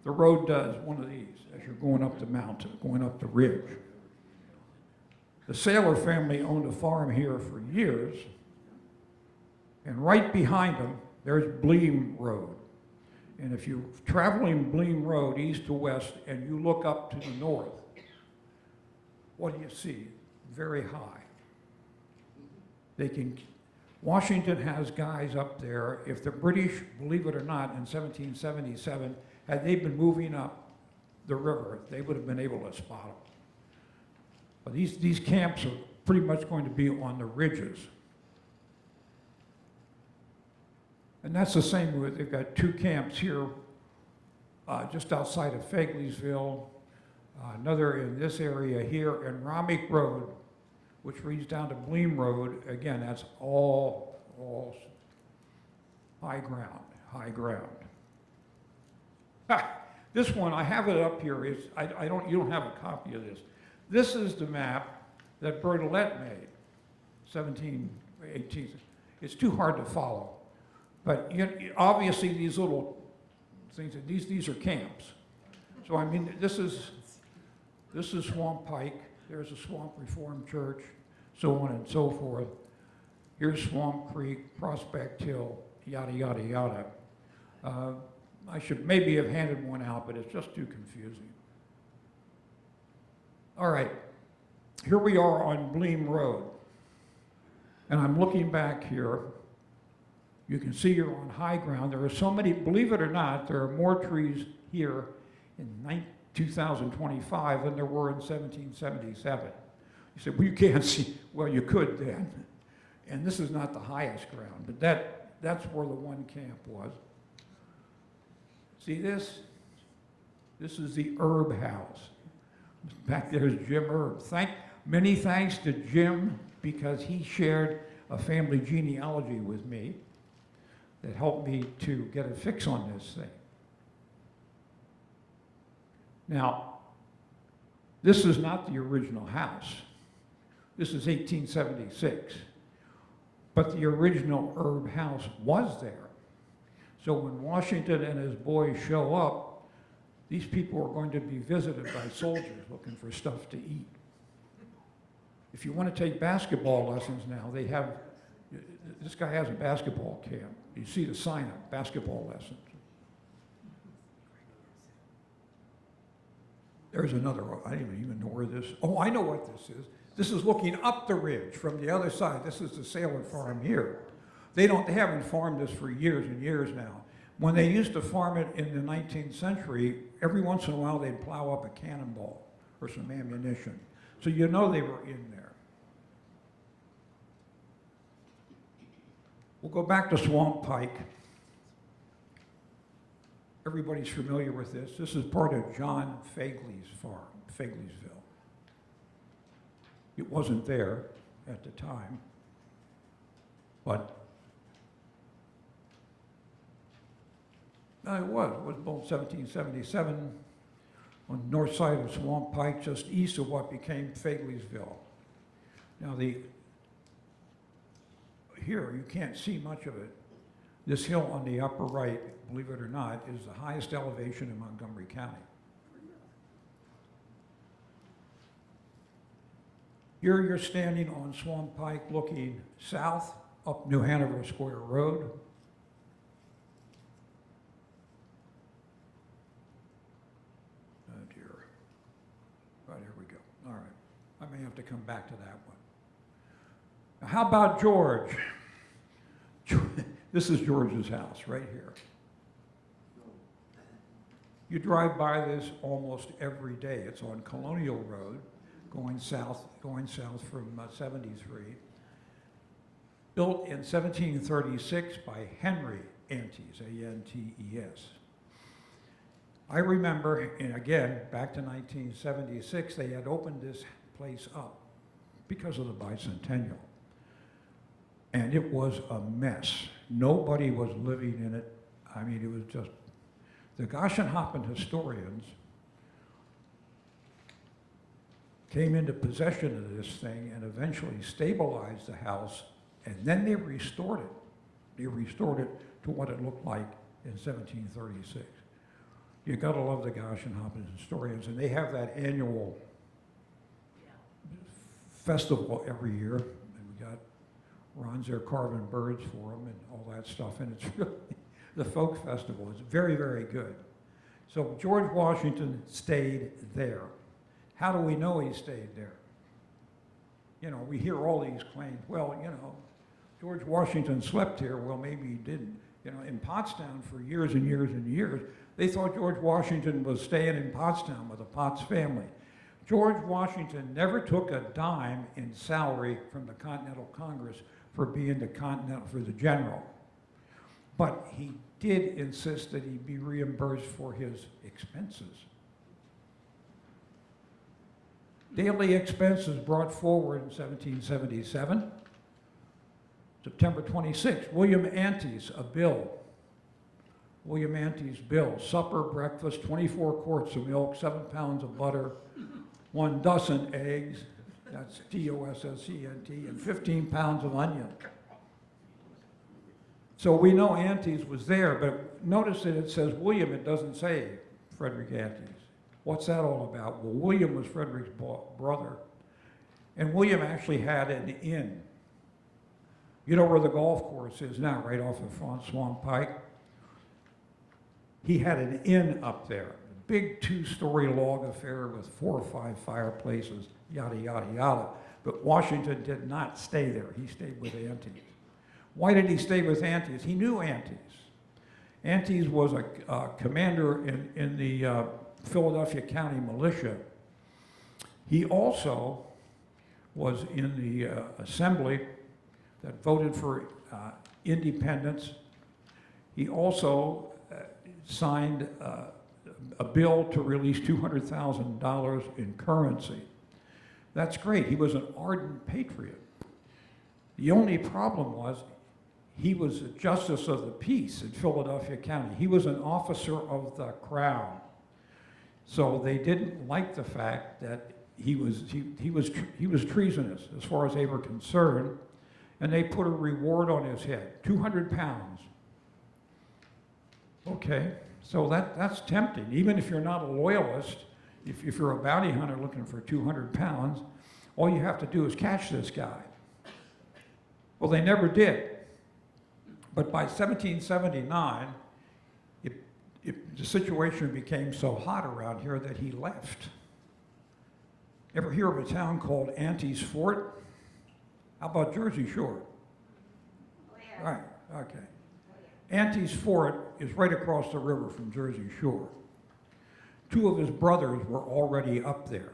the road does, one of these, as you're going up the mountain, going up the ridge. The Saylor family owned a farm here for years, and right behind them, there's Bleam Road. And if you're traveling Bleam Road east to west and you look up to the north, what do you see? Very high. Washington has guys up there. If the British, believe it or not, in 1777, had they been moving up the river, they would have been able to spot them. But these camps are pretty much going to be on the ridges. And that's the same with, they've got 2 camps here, just outside of Fagleyville, another in this area here, and Romick Road, which leads down to Bleam Road. Again, that's all high ground. This one, I have it up here. You don't have a copy of this. This is the map that Bertollet made, 1718. It's too hard to follow. But obviously these little things, these are camps. So I mean, this is Swamp Pike. There's a Swamp Reformed Church, so on and so forth. Here's Swamp Creek, Prospect Hill, yada, yada, yada. I should maybe have handed one out, but it's just too confusing. All right, here we are on Bleam Road. And I'm looking back here, You can see you're on high ground. There are so many, believe it or not, there are more trees here in 2025 than there were in 1777. You said, well, you can't see. Well, you could then. And this is not the highest ground, but that's where the one camp was. See this? This is the Herb House. Back there's Jim Herb. Many thanks to Jim, because he shared a family genealogy with me that helped me to get a fix on this thing. Now, this is not the original house. This is 1876. But the original Herb House was there. So when Washington and his boys show up, these people are going to be visited by soldiers looking for stuff to eat. If you want to take basketball lessons now, they have, this guy has a basketball camp. You see the sign up, basketball lessons. There's another, I don't even know where this, oh, I know what this is. This is looking up the ridge from the other side. This is the Sailor Farm here. They haven't farmed this for years and years now. When they used to farm it in the 19th century, every once in a while they'd plow up a cannonball or some ammunition. So you know they were in there. We'll go back to Swamp Pike. Everybody's familiar with this. This is part of John Fagley's farm, Fagleysville. It wasn't there at the time, but no, it was built 1777 on the north side of Swamp Pike, just east of what became Fagleysville. Now here you can't see much of it. This hill on the upper right, believe it or not, is the highest elevation in Montgomery County. Here you're standing on Swamp Pike looking south up New Hanover Square Road. Oh dear. Right, here we go. All right. I may have to come back to that one. Now, how about George? This is George's house right here. You drive by this almost every day. It's on Colonial Road, going south from 73. Built in 1736 by Henry Antes, A-N-T-E-S. I remember, and again, back to 1976, they had opened this place up because of the bicentennial. And it was a mess. Nobody was living in it. I mean, it was just, the Goshenhoppen historians came into possession of this thing and eventually stabilized the house, and then they restored it. They restored it to what it looked like in 1736. You gotta love the Goshenhoppen historians, and they have that annual festival every year, and we got Ron's there carving birds for them and all that stuff, and it's really, the folk festival is very, very good. So George Washington stayed there. How do we know he stayed there? You know, we hear all these claims, well, you know, George Washington slept here. Well, maybe he didn't. You know, in Pottstown for years and years and years, they thought George Washington was staying in Pottstown with the Potts family. George Washington never took a dime in salary from the Continental Congress for being the general. But he did insist that he be reimbursed for his expenses. Daily expenses brought forward in 1777. September 26th, William Antes, a bill. William Antes' bill, supper, breakfast, 24 quarts of milk, 7 pounds of butter, 1 dozen eggs, that's D-O-S-S-E-N-T, and 15 pounds of onion. So we know Antes was there, but notice that it says William, it doesn't say Frederick Antes. What's that all about? Well, William was Frederick's brother, and William actually had an inn. You know where the golf course is now, right off of Swamp Pike? He had an inn up there, a big 2-story log affair with 4 or 5 fireplaces, yada, yada, yada. But Washington did not stay there. He stayed with Antes. Why did he stay with Antes? He knew Antes. Antes was a commander in the Philadelphia County Militia. He also was in the assembly that voted for independence. He also signed a bill to release $200,000 in currency. That's great. He was an ardent patriot. The only problem was he was a justice of the peace in Philadelphia County. He was an officer of the crown. So they didn't like the fact that he was treasonous as far as they were concerned, and they put a reward on his head, 200 pounds. Okay, so that's tempting. Even if you're not a loyalist, if you're a bounty hunter looking for 200 pounds, all you have to do is catch this guy. Well, they never did. But by 1779, the situation became so hot around here that he left. Ever hear of a town called Antes Fort? How about Jersey Shore? Oh, yeah. Right, okay. Antes Fort is right across the river from Jersey Shore. Two of his brothers were already up there.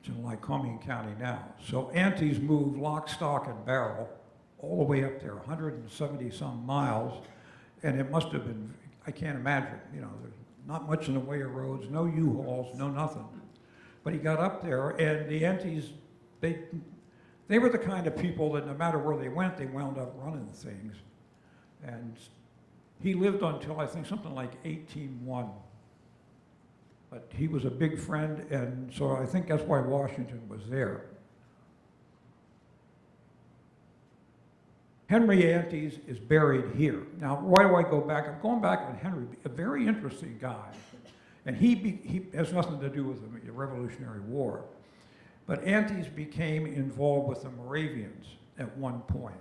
It's in Lycoming County now. So Antes moved lock, stock, and barrel all the way up there, 170 some miles, and it must have been, I can't imagine, you know, there's not much in the way of roads, no U-Hauls, no nothing. But he got up there, and the Antes, they were the kind of people that no matter where they went, they wound up running things. And he lived until I think something like 1801. But he was a big friend, and so I think that's why Washington was there. Henry Antes is buried here. Now, why do I go back? I'm going back on Henry, a very interesting guy. And he has nothing to do with the Revolutionary War. But Antes became involved with the Moravians at one point.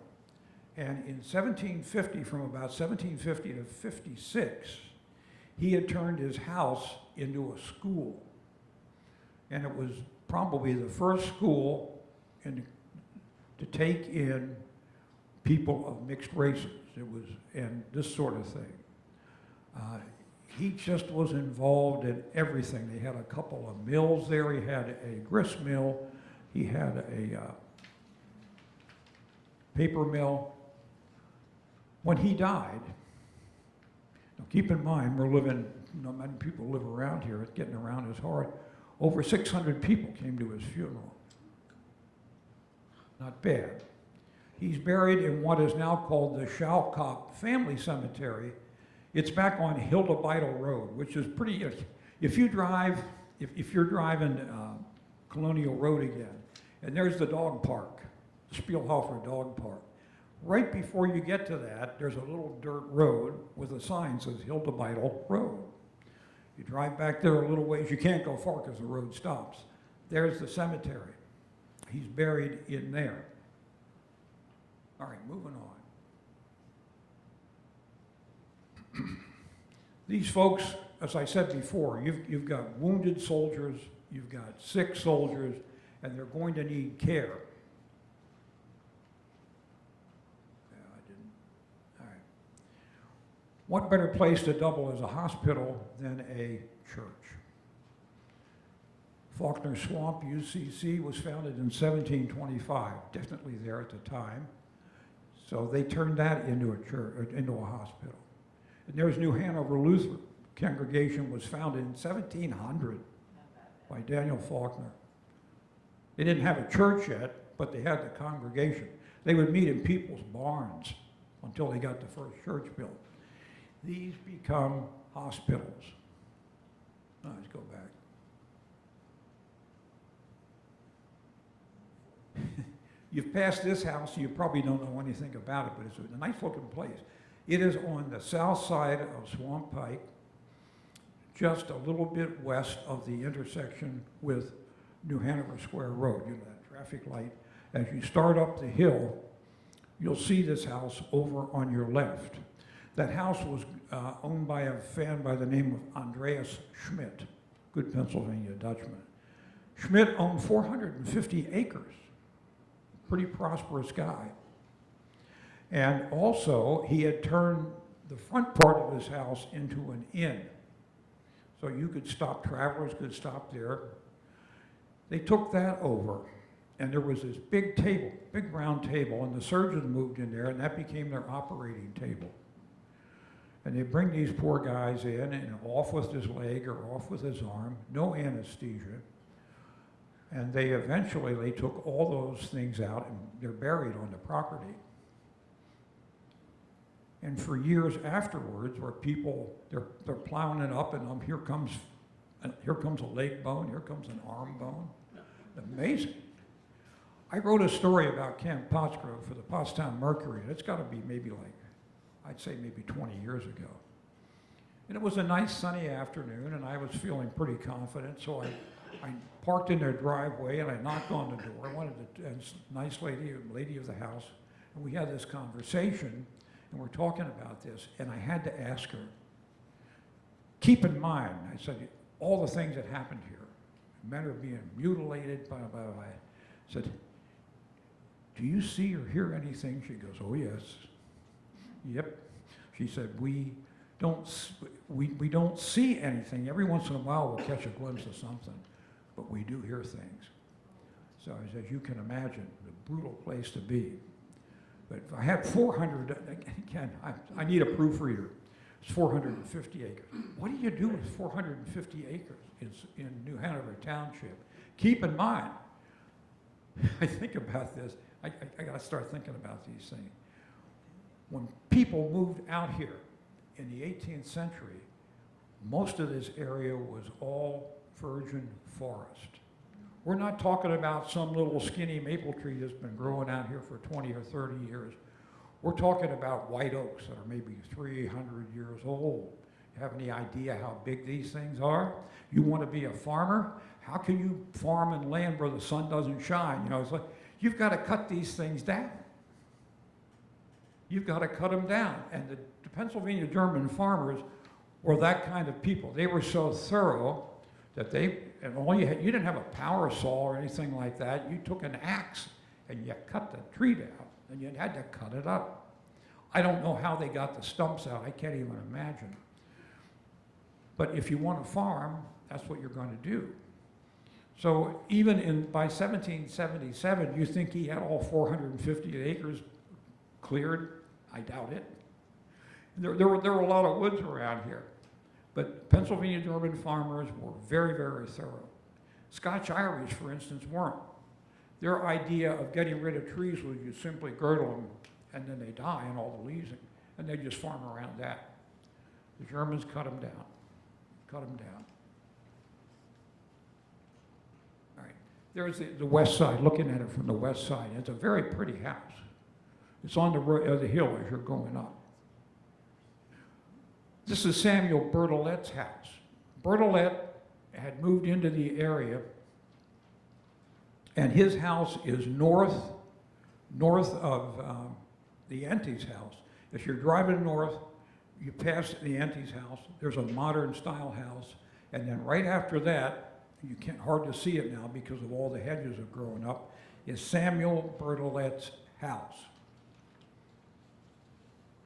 And in 1750, from about 1750 to 56, he had turned his house into a school. And it was probably the first school to take in people of mixed races. It was, and this sort of thing. He just was involved in everything. They had a couple of mills there. He had a grist mill. He had a paper mill. When he died, now keep in mind, we're living, many people live around here, getting around is hard. Over 600 people came to his funeral. Not bad. He's buried in what is now called the Shalcott Family Cemetery. It's back on Hilda Beidle Road, which is pretty, if you're driving Colonial Road again, and there's the dog park, Spielhofer Dog Park. Right before you get to that, there's a little dirt road with a sign that says Hilda Beidle Road. You drive back there a little ways, you can't go far because the road stops. There's the cemetery. He's buried in there. All right, moving on. These folks, as I said before, you've got wounded soldiers, you've got sick soldiers, and they're going to need care. What better place to double as a hospital than a church? Faulkner Swamp, UCC, was founded in 1725, definitely there at the time. So they turned that into a church, into a hospital. And there's New Hanover Lutheran congregation was founded in 1700 by Daniel Faulkner. They didn't have a church yet, but they had the congregation. They would meet in people's barns until they got the first church built. These become hospitals. Oh, let's go back. You've passed this house, so you probably don't know anything about it, but it's a nice looking place. It is on the south side of Swamp Pike, just a little bit west of the intersection with New Hanover Square Road. You know, that traffic light. As you start up the hill, you'll see this house over on your left. That house was owned by a fan by the name of Andreas Schmidt, good Pennsylvania Dutchman. Schmidt owned 450 acres, pretty prosperous guy. And also, he had turned the front part of his house into an inn. So you could stop, travelers could stop there. They took that over, and there was this big table, big round table, and the surgeon moved in there, and that became their operating table. And they bring these poor guys in, and off with his leg or off with his arm, no anesthesia. And they took all those things out, and they're buried on the property. And for years afterwards, where people, they're plowing it up, and here comes a leg bone, here comes an arm bone. Amazing. I wrote a story about Camp Pottsgrove for the Pottstown Mercury, and it's got to be maybe I'd say maybe 20 years ago. And it was a nice sunny afternoon, and I was feeling pretty confident, so I parked in their driveway, and I knocked on the door. I wanted a nice lady of the house, and we had this conversation, and we're talking about this, and I had to ask her, keep in mind, I said, all the things that happened here. Men are being mutilated, blah, blah, blah. I said, do you see or hear anything? She goes, oh, yes. Yep. She said, we don't see anything. Every once in a while we'll catch a glimpse of something, but we do hear things. So as you can imagine, a brutal place to be. But if I had 400, again, I need a proofreader. It's 450 acres. What do you do with 450 acres in New Hanover Township? Keep in mind, I think about this, I got to start thinking about these things. When people moved out here in the 18th century, most of this area was all virgin forest. We're not talking about some little skinny maple tree that's been growing out here for 20 or 30 years. We're talking about white oaks that are maybe 300 years old. You have any idea how big these things are? You want to be a farmer? How can you farm in land where the sun doesn't shine? You know, it's like, you've got to cut these things down. You've got to cut them down. And the Pennsylvania German farmers were that kind of people. They were so thorough that and all you didn't have a power saw or anything like that. You took an axe and you cut the tree down, and you had to cut it up. I don't know how they got the stumps out. I can't even imagine. But if you want to farm, that's what you're going to do. So even by 1777, you think he had all 450 acres cleared? I doubt it. There were a lot of woods around here. But Pennsylvania German farmers were very, very thorough. Scotch-Irish, for instance, weren't. Their idea of getting rid of trees was you simply girdle them, and then they die, and all the leaves, and they just farm around that. The Germans cut them down. Cut them down. All right. There's the west side, looking at it from the west side. It's a very pretty house. It's on the hill as you're going up. This is Samuel Bertolet's house. Bertolet had moved into the area, and his house is north of the Auntie's house. If you're driving north, you pass the Auntie's house. There's a modern style house, and then right after that, you can't hardly see it now because of all the hedges have grown up, is Samuel Bertolet's house.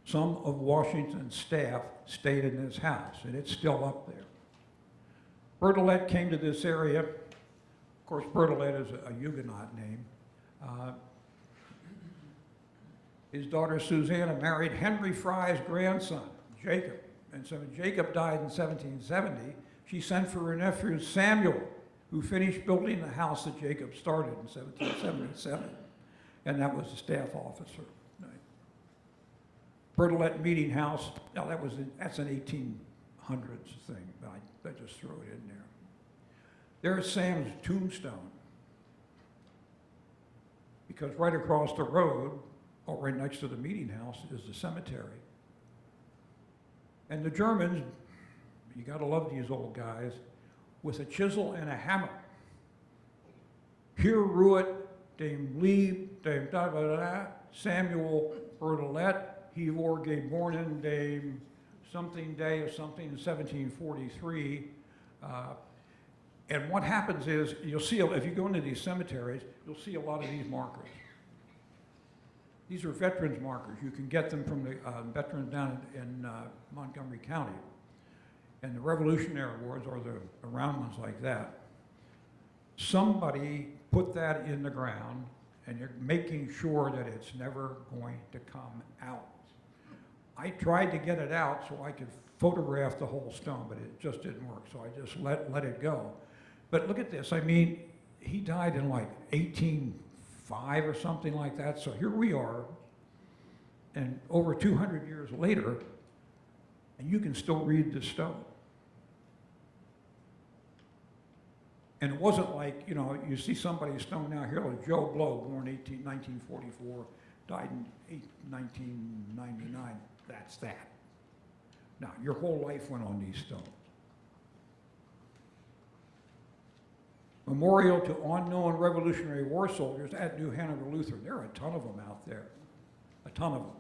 Some of Washington's staff stayed in this house, and it's still up there. Bertolet came to this area. Of course, Bertolet is a Huguenot name. His daughter Susanna married Henry Fry's grandson, Jacob. And so when Jacob died in 1770, she sent for her nephew Samuel, who finished building the house that Jacob started in 1777. And that was the staff officer. Bertolet Meeting House, now that's an 1800s thing, but I just threw it in there. There's Sam's tombstone. Because right across the road, or right next to the meeting house, is the cemetery. And the Germans, you gotta love these old guys, with a chisel and a hammer. Here ruit, Dame Lieb, Dame da da da da, Samuel Bertolet, he wore gave morning Dame something day of something in 1743. And what happens is, you'll see, if you go into these cemeteries, you'll see a lot of these markers. These are veterans markers. You can get them from the veterans down in Montgomery County. And the Revolutionary Wars, or the round ones like that, somebody put that in the ground, and you're making sure that it's never going to come out. I tried to get it out so I could photograph the whole stone, but it just didn't work, so I just let it go. But look at this. I mean, he died in like 1805 or something like that, so here we are, and over 200 years later, and you can still read the stone. And it wasn't like, you know, you see somebody's stone now, here, like Joe Blow, born 1944, died in 1999. That's that. Now, your whole life went on these stones. Memorial to unknown Revolutionary War soldiers at New Hanover Lutheran. There are a ton of them out there. A ton of them.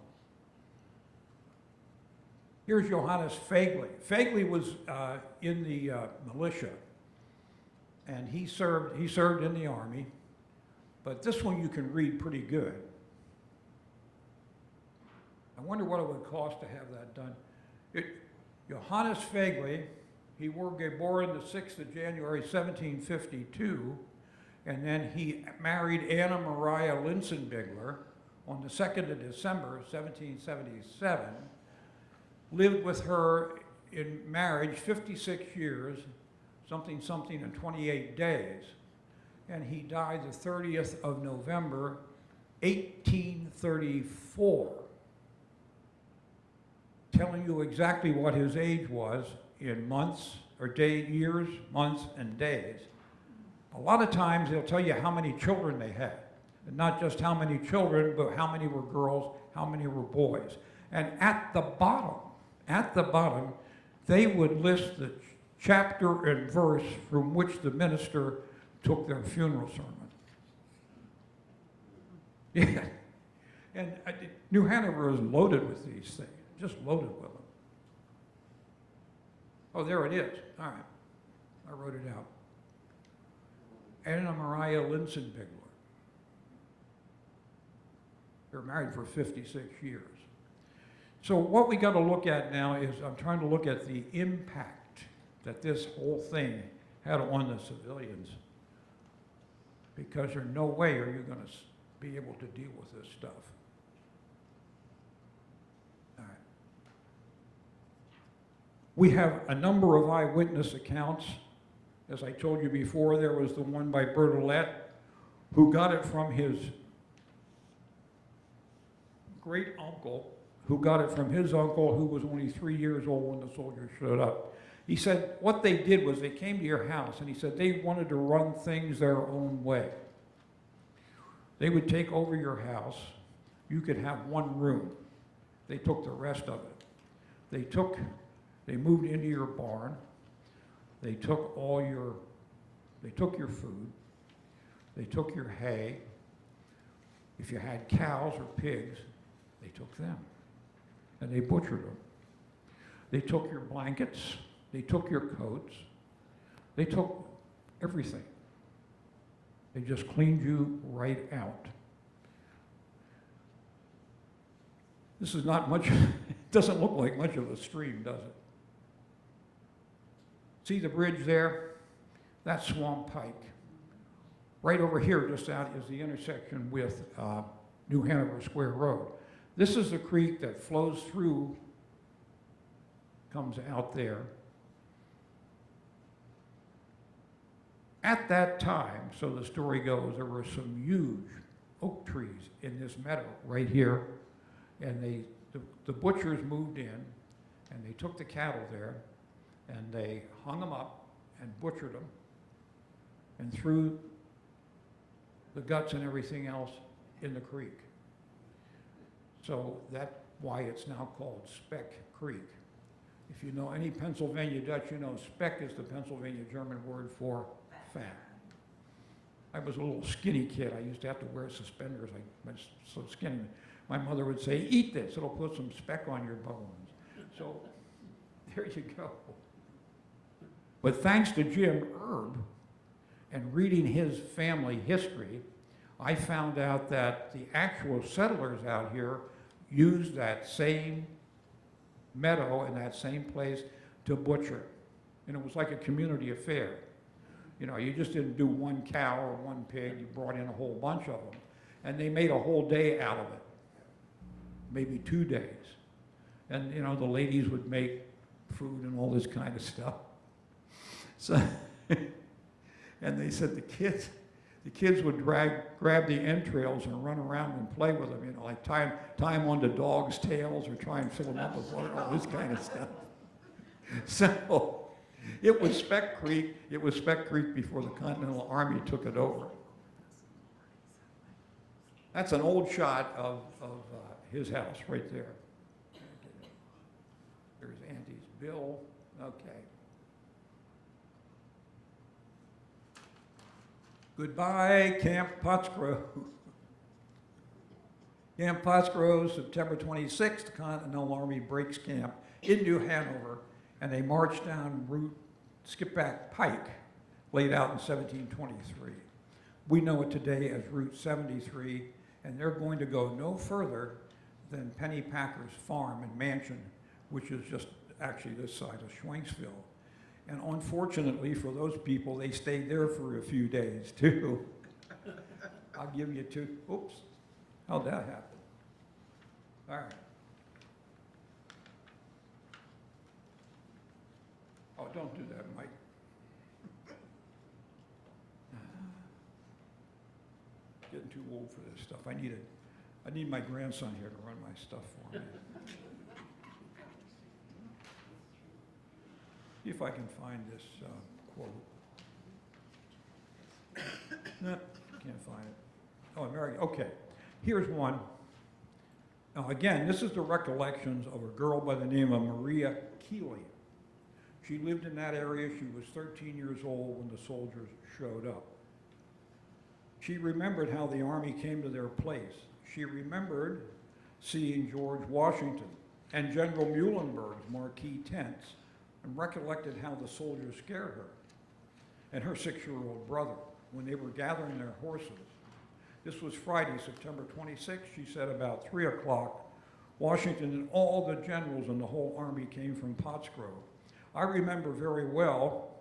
Here's Johannes Fagley. Fagley was in the militia, and he served in the army, but this one you can read pretty good. I wonder what it would cost to have that done. Johannes Fagley, he was born the 6th of January, 1752, and then he married Anna Maria Linsenbigler on the 2nd of December, 1777, lived with her in marriage 56 years, something in 28 days, and he died the 30th of November, 1834. Telling you exactly what his age was in months, or years, months, and days. A lot of times they'll tell you how many children they had. And not just how many children, but how many were girls, how many were boys. And at the bottom, they would list the chapter and verse from which the minister took their funeral sermon. Yeah. And New Hanover is loaded with these things. Just loaded with them. Oh, there it is. All right. I wrote it out. Anna Maria Linsenbigler. They're married for 56 years. So what we got to look at now is I'm trying to look at the impact that this whole thing had on the civilians, because there's no way are you going to be able to deal with this stuff. We have a number of eyewitness accounts. As I told you before, there was the one by Bertollet, who got it from his great uncle, who got it from his uncle, who was only 3 years old when the soldiers showed up. He said what they did was they came to your house, and he said they wanted to run things their own way. They would take over your house. You could have one room. They took the rest of it. They moved into your barn. They took your food. They took your hay. If you had cows or pigs, they took them. And they butchered them. They took your blankets. They took your coats. They took everything. They just cleaned you right out. This is not much, it doesn't look like much of a stream, does it? See the bridge there? That's Swamp Pike. Right over here, just out, is the intersection with New Hanover Square Road. This is the creek that flows through, comes out there. At that time, so the story goes, there were some huge oak trees in this meadow right here, and the butchers moved in, and they took the cattle there, and they hung them up and butchered them and threw the guts and everything else in the creek. So that's why it's now called Speck Creek. If you know any Pennsylvania Dutch, you know Speck is the Pennsylvania German word for fat. I was a little skinny kid. I used to have to wear suspenders. I was so skinny. My mother would say, eat this, it'll put some speck on your bones. So there you go. But thanks to Jim Erb and reading his family history, I found out that the actual settlers out here used that same meadow and that same place to butcher. And it was like a community affair. You know, you just didn't do one cow or one pig, you brought in a whole bunch of them. And they made a whole day out of it, maybe 2 days. And, you know, the ladies would make food and all this kind of stuff. So, and they said the kids would grab the entrails and run around and play with them, you know, like tie them onto dogs' tails or try and fill them up with water, all this kind of stuff. So, it was Speck Creek. It was Speck Creek before the Continental Army took it over. That's an old shot of his house right there. There's Auntie's bill. Okay. Goodbye, Camp Pottsgrove. Camp Pottsgrove, September 26th, the Continental Army breaks camp in New Hanover, and they march down Route Skipback Pike, laid out in 1723. We know it today as Route 73, and they're going to go no further than Pennypacker's farm and mansion, which is just actually this side of Schwenksville. And unfortunately for those people, they stayed there for a few days too. I'll give you two. Oops, how'd that happen? All right. Oh, don't do that, Mike. Getting too old for this stuff. I need my grandson here to run my stuff for me. See if I can find this quote. No, can't find it. Oh, American. Okay, here's one. Now again, this is the recollections of a girl by the name of Maria Keeley. She lived in that area. She was 13 years old when the soldiers showed up. She remembered how the Army came to their place. She remembered seeing George Washington and General Muhlenberg's marquee tents, and recollected how the soldiers scared her and her 6-year-old brother when they were gathering their horses. This was Friday, September 26th. She said about 3 o'clock, Washington and all the generals and the whole army came from Pottsgrove. I remember very well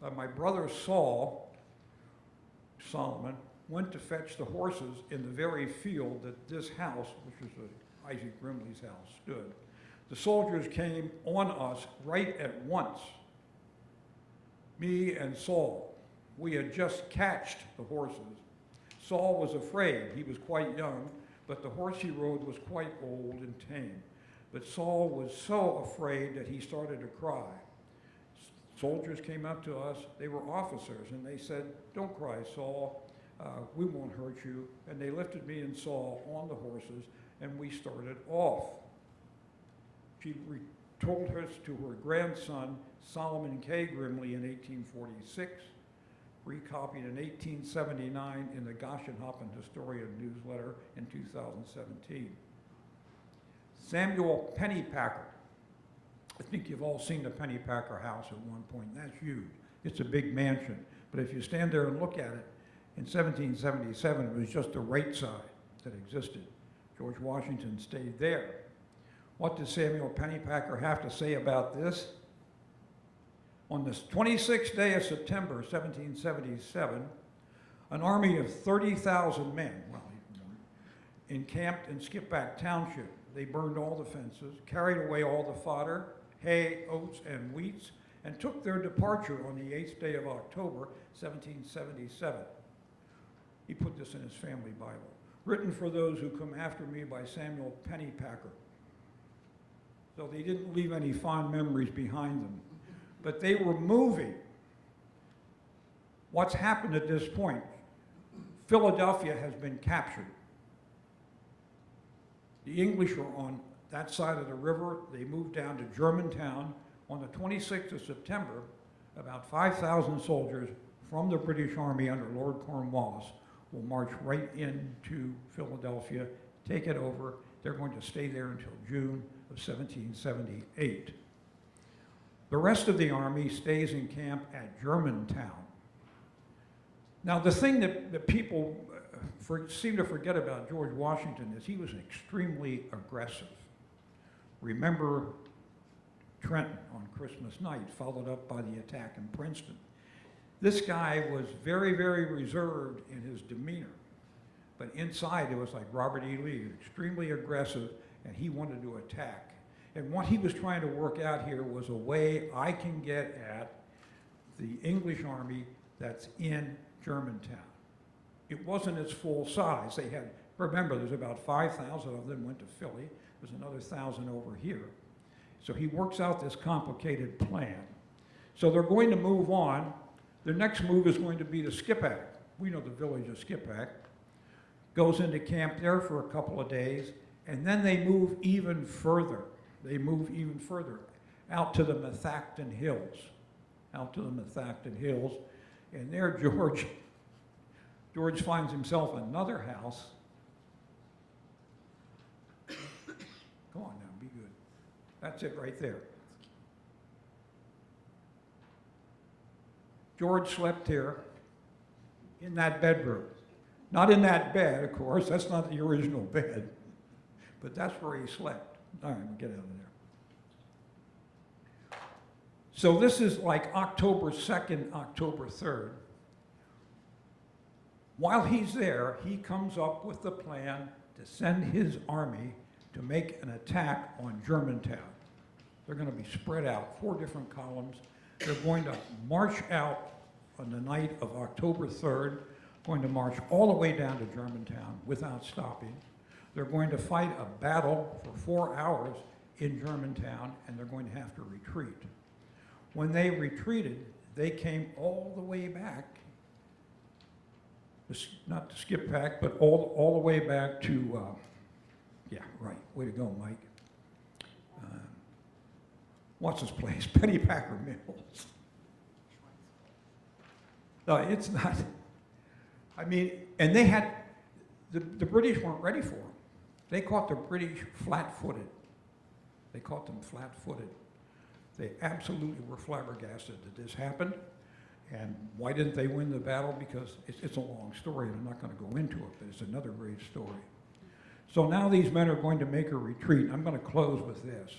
that my brother Solomon, went to fetch the horses in the very field that this house, which is Isaac Grimley's house, stood. The soldiers came on us right at once, me and Saul. We had just catched the horses. Saul was afraid. He was quite young, but the horse he rode was quite old and tame. But Saul was so afraid that he started to cry. Soldiers came up to us. They were officers, and they said, "Don't cry, Saul. We won't hurt you." And they lifted me and Saul on the horses, and we started off. She told us to her grandson, Solomon K. Grimley, in 1846, recopied in 1879 in the Goshenhoppen Historian newsletter in 2017. Samuel Pennypacker. I think you've all seen the Pennypacker house at one point. That's huge. It's a big mansion. But if you stand there and look at it, in 1777, it was just the right side that existed. George Washington stayed there. What does Samuel Pennypacker have to say about this? On the 26th day of September, 1777, an army of 30,000 men, encamped in Skipback Township. They burned all the fences, carried away all the fodder, hay, oats, and wheats, and took their departure on the 8th day of October, 1777. He put this in his family Bible. Written for those who come after me by Samuel Pennypacker. So they didn't leave any fond memories behind them. But they were moving. What's happened at this point? Philadelphia has been captured. The English were on that side of the river. They moved down to Germantown. On the 26th of September, about 5,000 soldiers from the British Army under Lord Cornwallis will march right into Philadelphia, take it over. They're going to stay there until June of 1778. The rest of the army stays in camp at Germantown. Now, the thing that people seem to forget about George Washington is he was extremely aggressive. Remember Trenton on Christmas night, followed up by the attack in Princeton. This guy was very, very reserved in his demeanor, but inside it was like Robert E. Lee, extremely aggressive, and he wanted to attack. And what he was trying to work out here was a way I can get at the English army that's in Germantown. It wasn't its full size. They had, remember, there's about 5,000 of them went to Philly. There's another 1,000 over here. So he works out this complicated plan. So they're going to move on. Their next move is going to be to Skipack. We know the village of Skipack. Goes into camp there for a couple of days, and then they move even further. They move even further out to the Methacton Hills. Out to the Methacton Hills. And there George finds himself another house. Come on now, be good. That's it right there. George slept here in that bedroom. Not in that bed, of course. That's not the original bed. But that's where he slept. All right, we'll get out of there. So this is like October 2nd, October 3rd. While he's there, he comes up with the plan to send his army to make an attack on Germantown. They're going to be spread out, 4 different columns. They're going to march out on the night of October 3rd, going to march all the way down to Germantown without stopping. They're going to fight a battle for 4 hours in Germantown, and they're going to have to retreat. When they retreated, they came all the way back, not to Skipack, but all the way back to, yeah, right, way to go, Mike. What's his place? Pennypacker Mills. No, it's not. I mean, and they had, the British weren't ready for them. They caught the British flat-footed. They caught them flat-footed. They absolutely were flabbergasted that this happened. And why didn't they win the battle? Because it's a long story, and I'm not going to go into it, but it's another great story. So now these men are going to make a retreat. I'm going to close with this.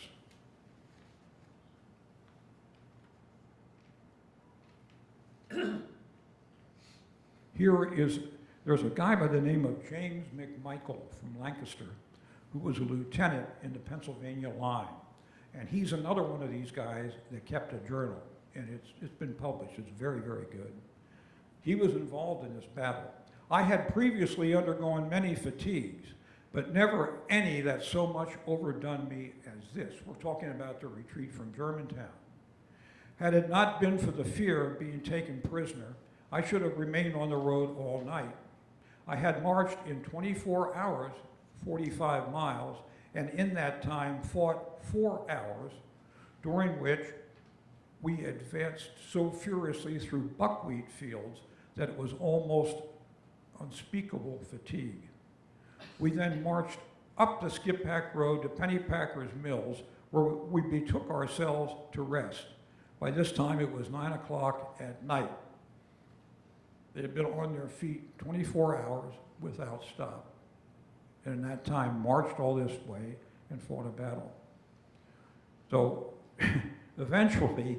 There's a guy by the name of James McMichael from Lancaster, who was a lieutenant in the Pennsylvania line. And he's another one of these guys that kept a journal, and it's been published. It's very, very good. He was involved in this battle. I had previously undergone many fatigues, but never any that so much overdone me as this. We're talking about the retreat from Germantown. Had it not been for the fear of being taken prisoner, I should have remained on the road all night. I had marched in 24 hours, 45 miles, and in that time fought 4 hours, during which we advanced so furiously through buckwheat fields that it was almost unspeakable fatigue. We then marched up the Skipack Road to Pennypacker's Mills, where we betook ourselves to rest. By this time it was 9 o'clock at night. They had been on their feet 24 hours without stop. And in that time marched all this way and fought a battle. So eventually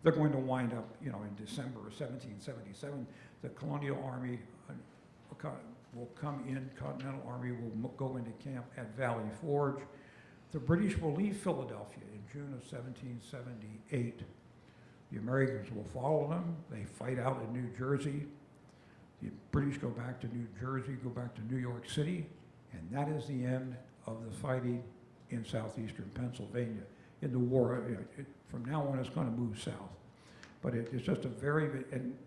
they're going to wind up, in December of 1777, the colonial army will come in, Continental Army will go into camp at Valley Forge. The British will leave Philadelphia in June of 1778. The Americans will follow them. They fight out in New Jersey. The British go back to New Jersey, go back to New York City, and that is the end of the fighting in southeastern Pennsylvania. In the war, from now on it's going to move south. But it's just a very, and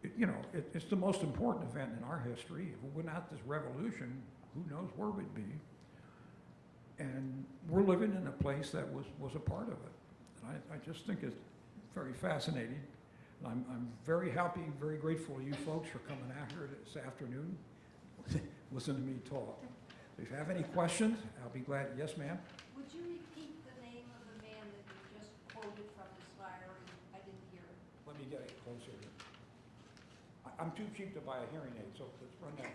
it's the most important event in our history. If we went out this revolution, who knows where we'd be. And we're living in a place that was a part of it. And I just think it's very fascinating. And I'm very happy, very grateful to you folks for coming out here this afternoon. Listen to me talk. If you have any questions, I'll be glad. Yes, ma'am? Would you repeat the name of the man that you just quoted from his diary? I didn't hear it. Let me get it closer here. I'm too cheap to buy a hearing aid, so let's run that.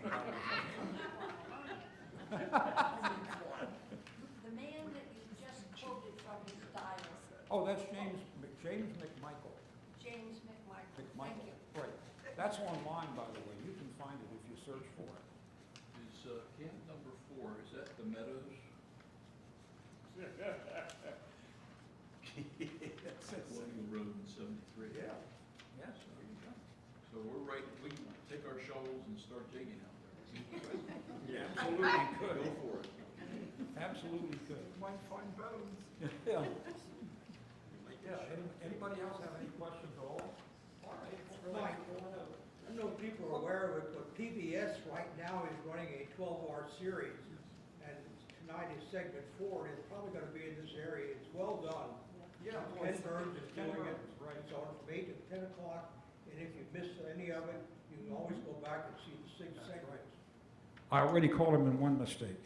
The man that you just quoted from his dial, Oh, that's James McMichael. James McMichael. Thank McMichael, you. right. That's online, by the way. You can find it if you search for it. Is camp number 4, is that the Meadows? William Road in 73. Yeah. Yes, there you go. So we're right, we can take our shovels and start digging out there. Yeah, absolutely Go could. for it. Absolutely could. Might find bones. Yeah. Yeah, anybody else have any questions at all? All right. Mike, I know people are aware of it, but PBS right now is running a 12-hour series, and tonight is segment 4, and it's probably gonna be in this area. It's well done. Yeah. Ken Burns is Ken doing it. Burns, right. It's on from 8 to 10 o'clock, and if you missed any of it, you can always go back and see the 6 segments. I already caught him in one mistake.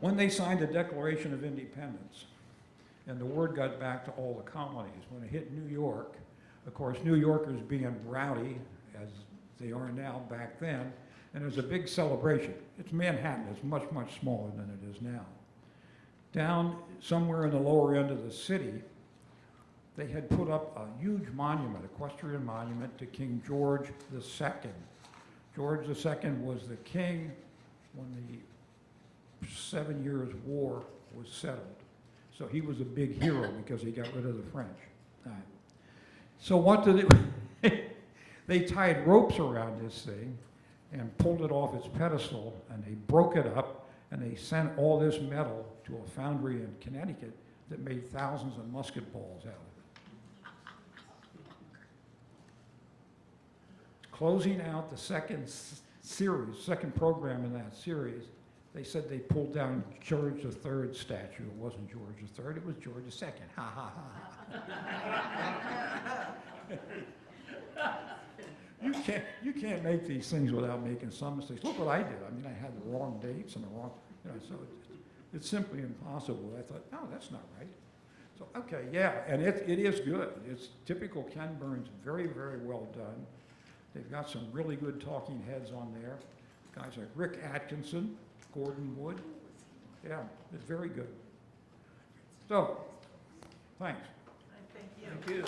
When they signed the Declaration of Independence, and the word got back to all the colonies, when it hit New York, of course, New Yorkers being rowdy, as they are now back then, and there's a big celebration. It's Manhattan, it's much, much smaller than it is now. Down somewhere in the lower end of the city, they had put up a huge monument, equestrian monument to King George II. George II was the king when the 7 Years' War was settled. So he was a big hero because he got rid of the French. All right. So what did they, they tied ropes around this thing and pulled it off its pedestal, and they broke it up, and they sent all this metal to a foundry in Connecticut that made thousands of musket balls out of it. Closing out the second second program in that series, they said they pulled down George III's statue. It wasn't George III, it was George II. Ha, ha, ha. You can't make these things without making some mistakes. Look what I did. I mean, I had the wrong dates and the wrong, so it's simply impossible. I thought, no, that's not right. So, okay, yeah, and it is good. It's typical Ken Burns, very, very well done. They've got some really good talking heads on there. Guys like Rick Atkinson, Gordon Wood. Yeah, it's very good. So, thanks. Thank you.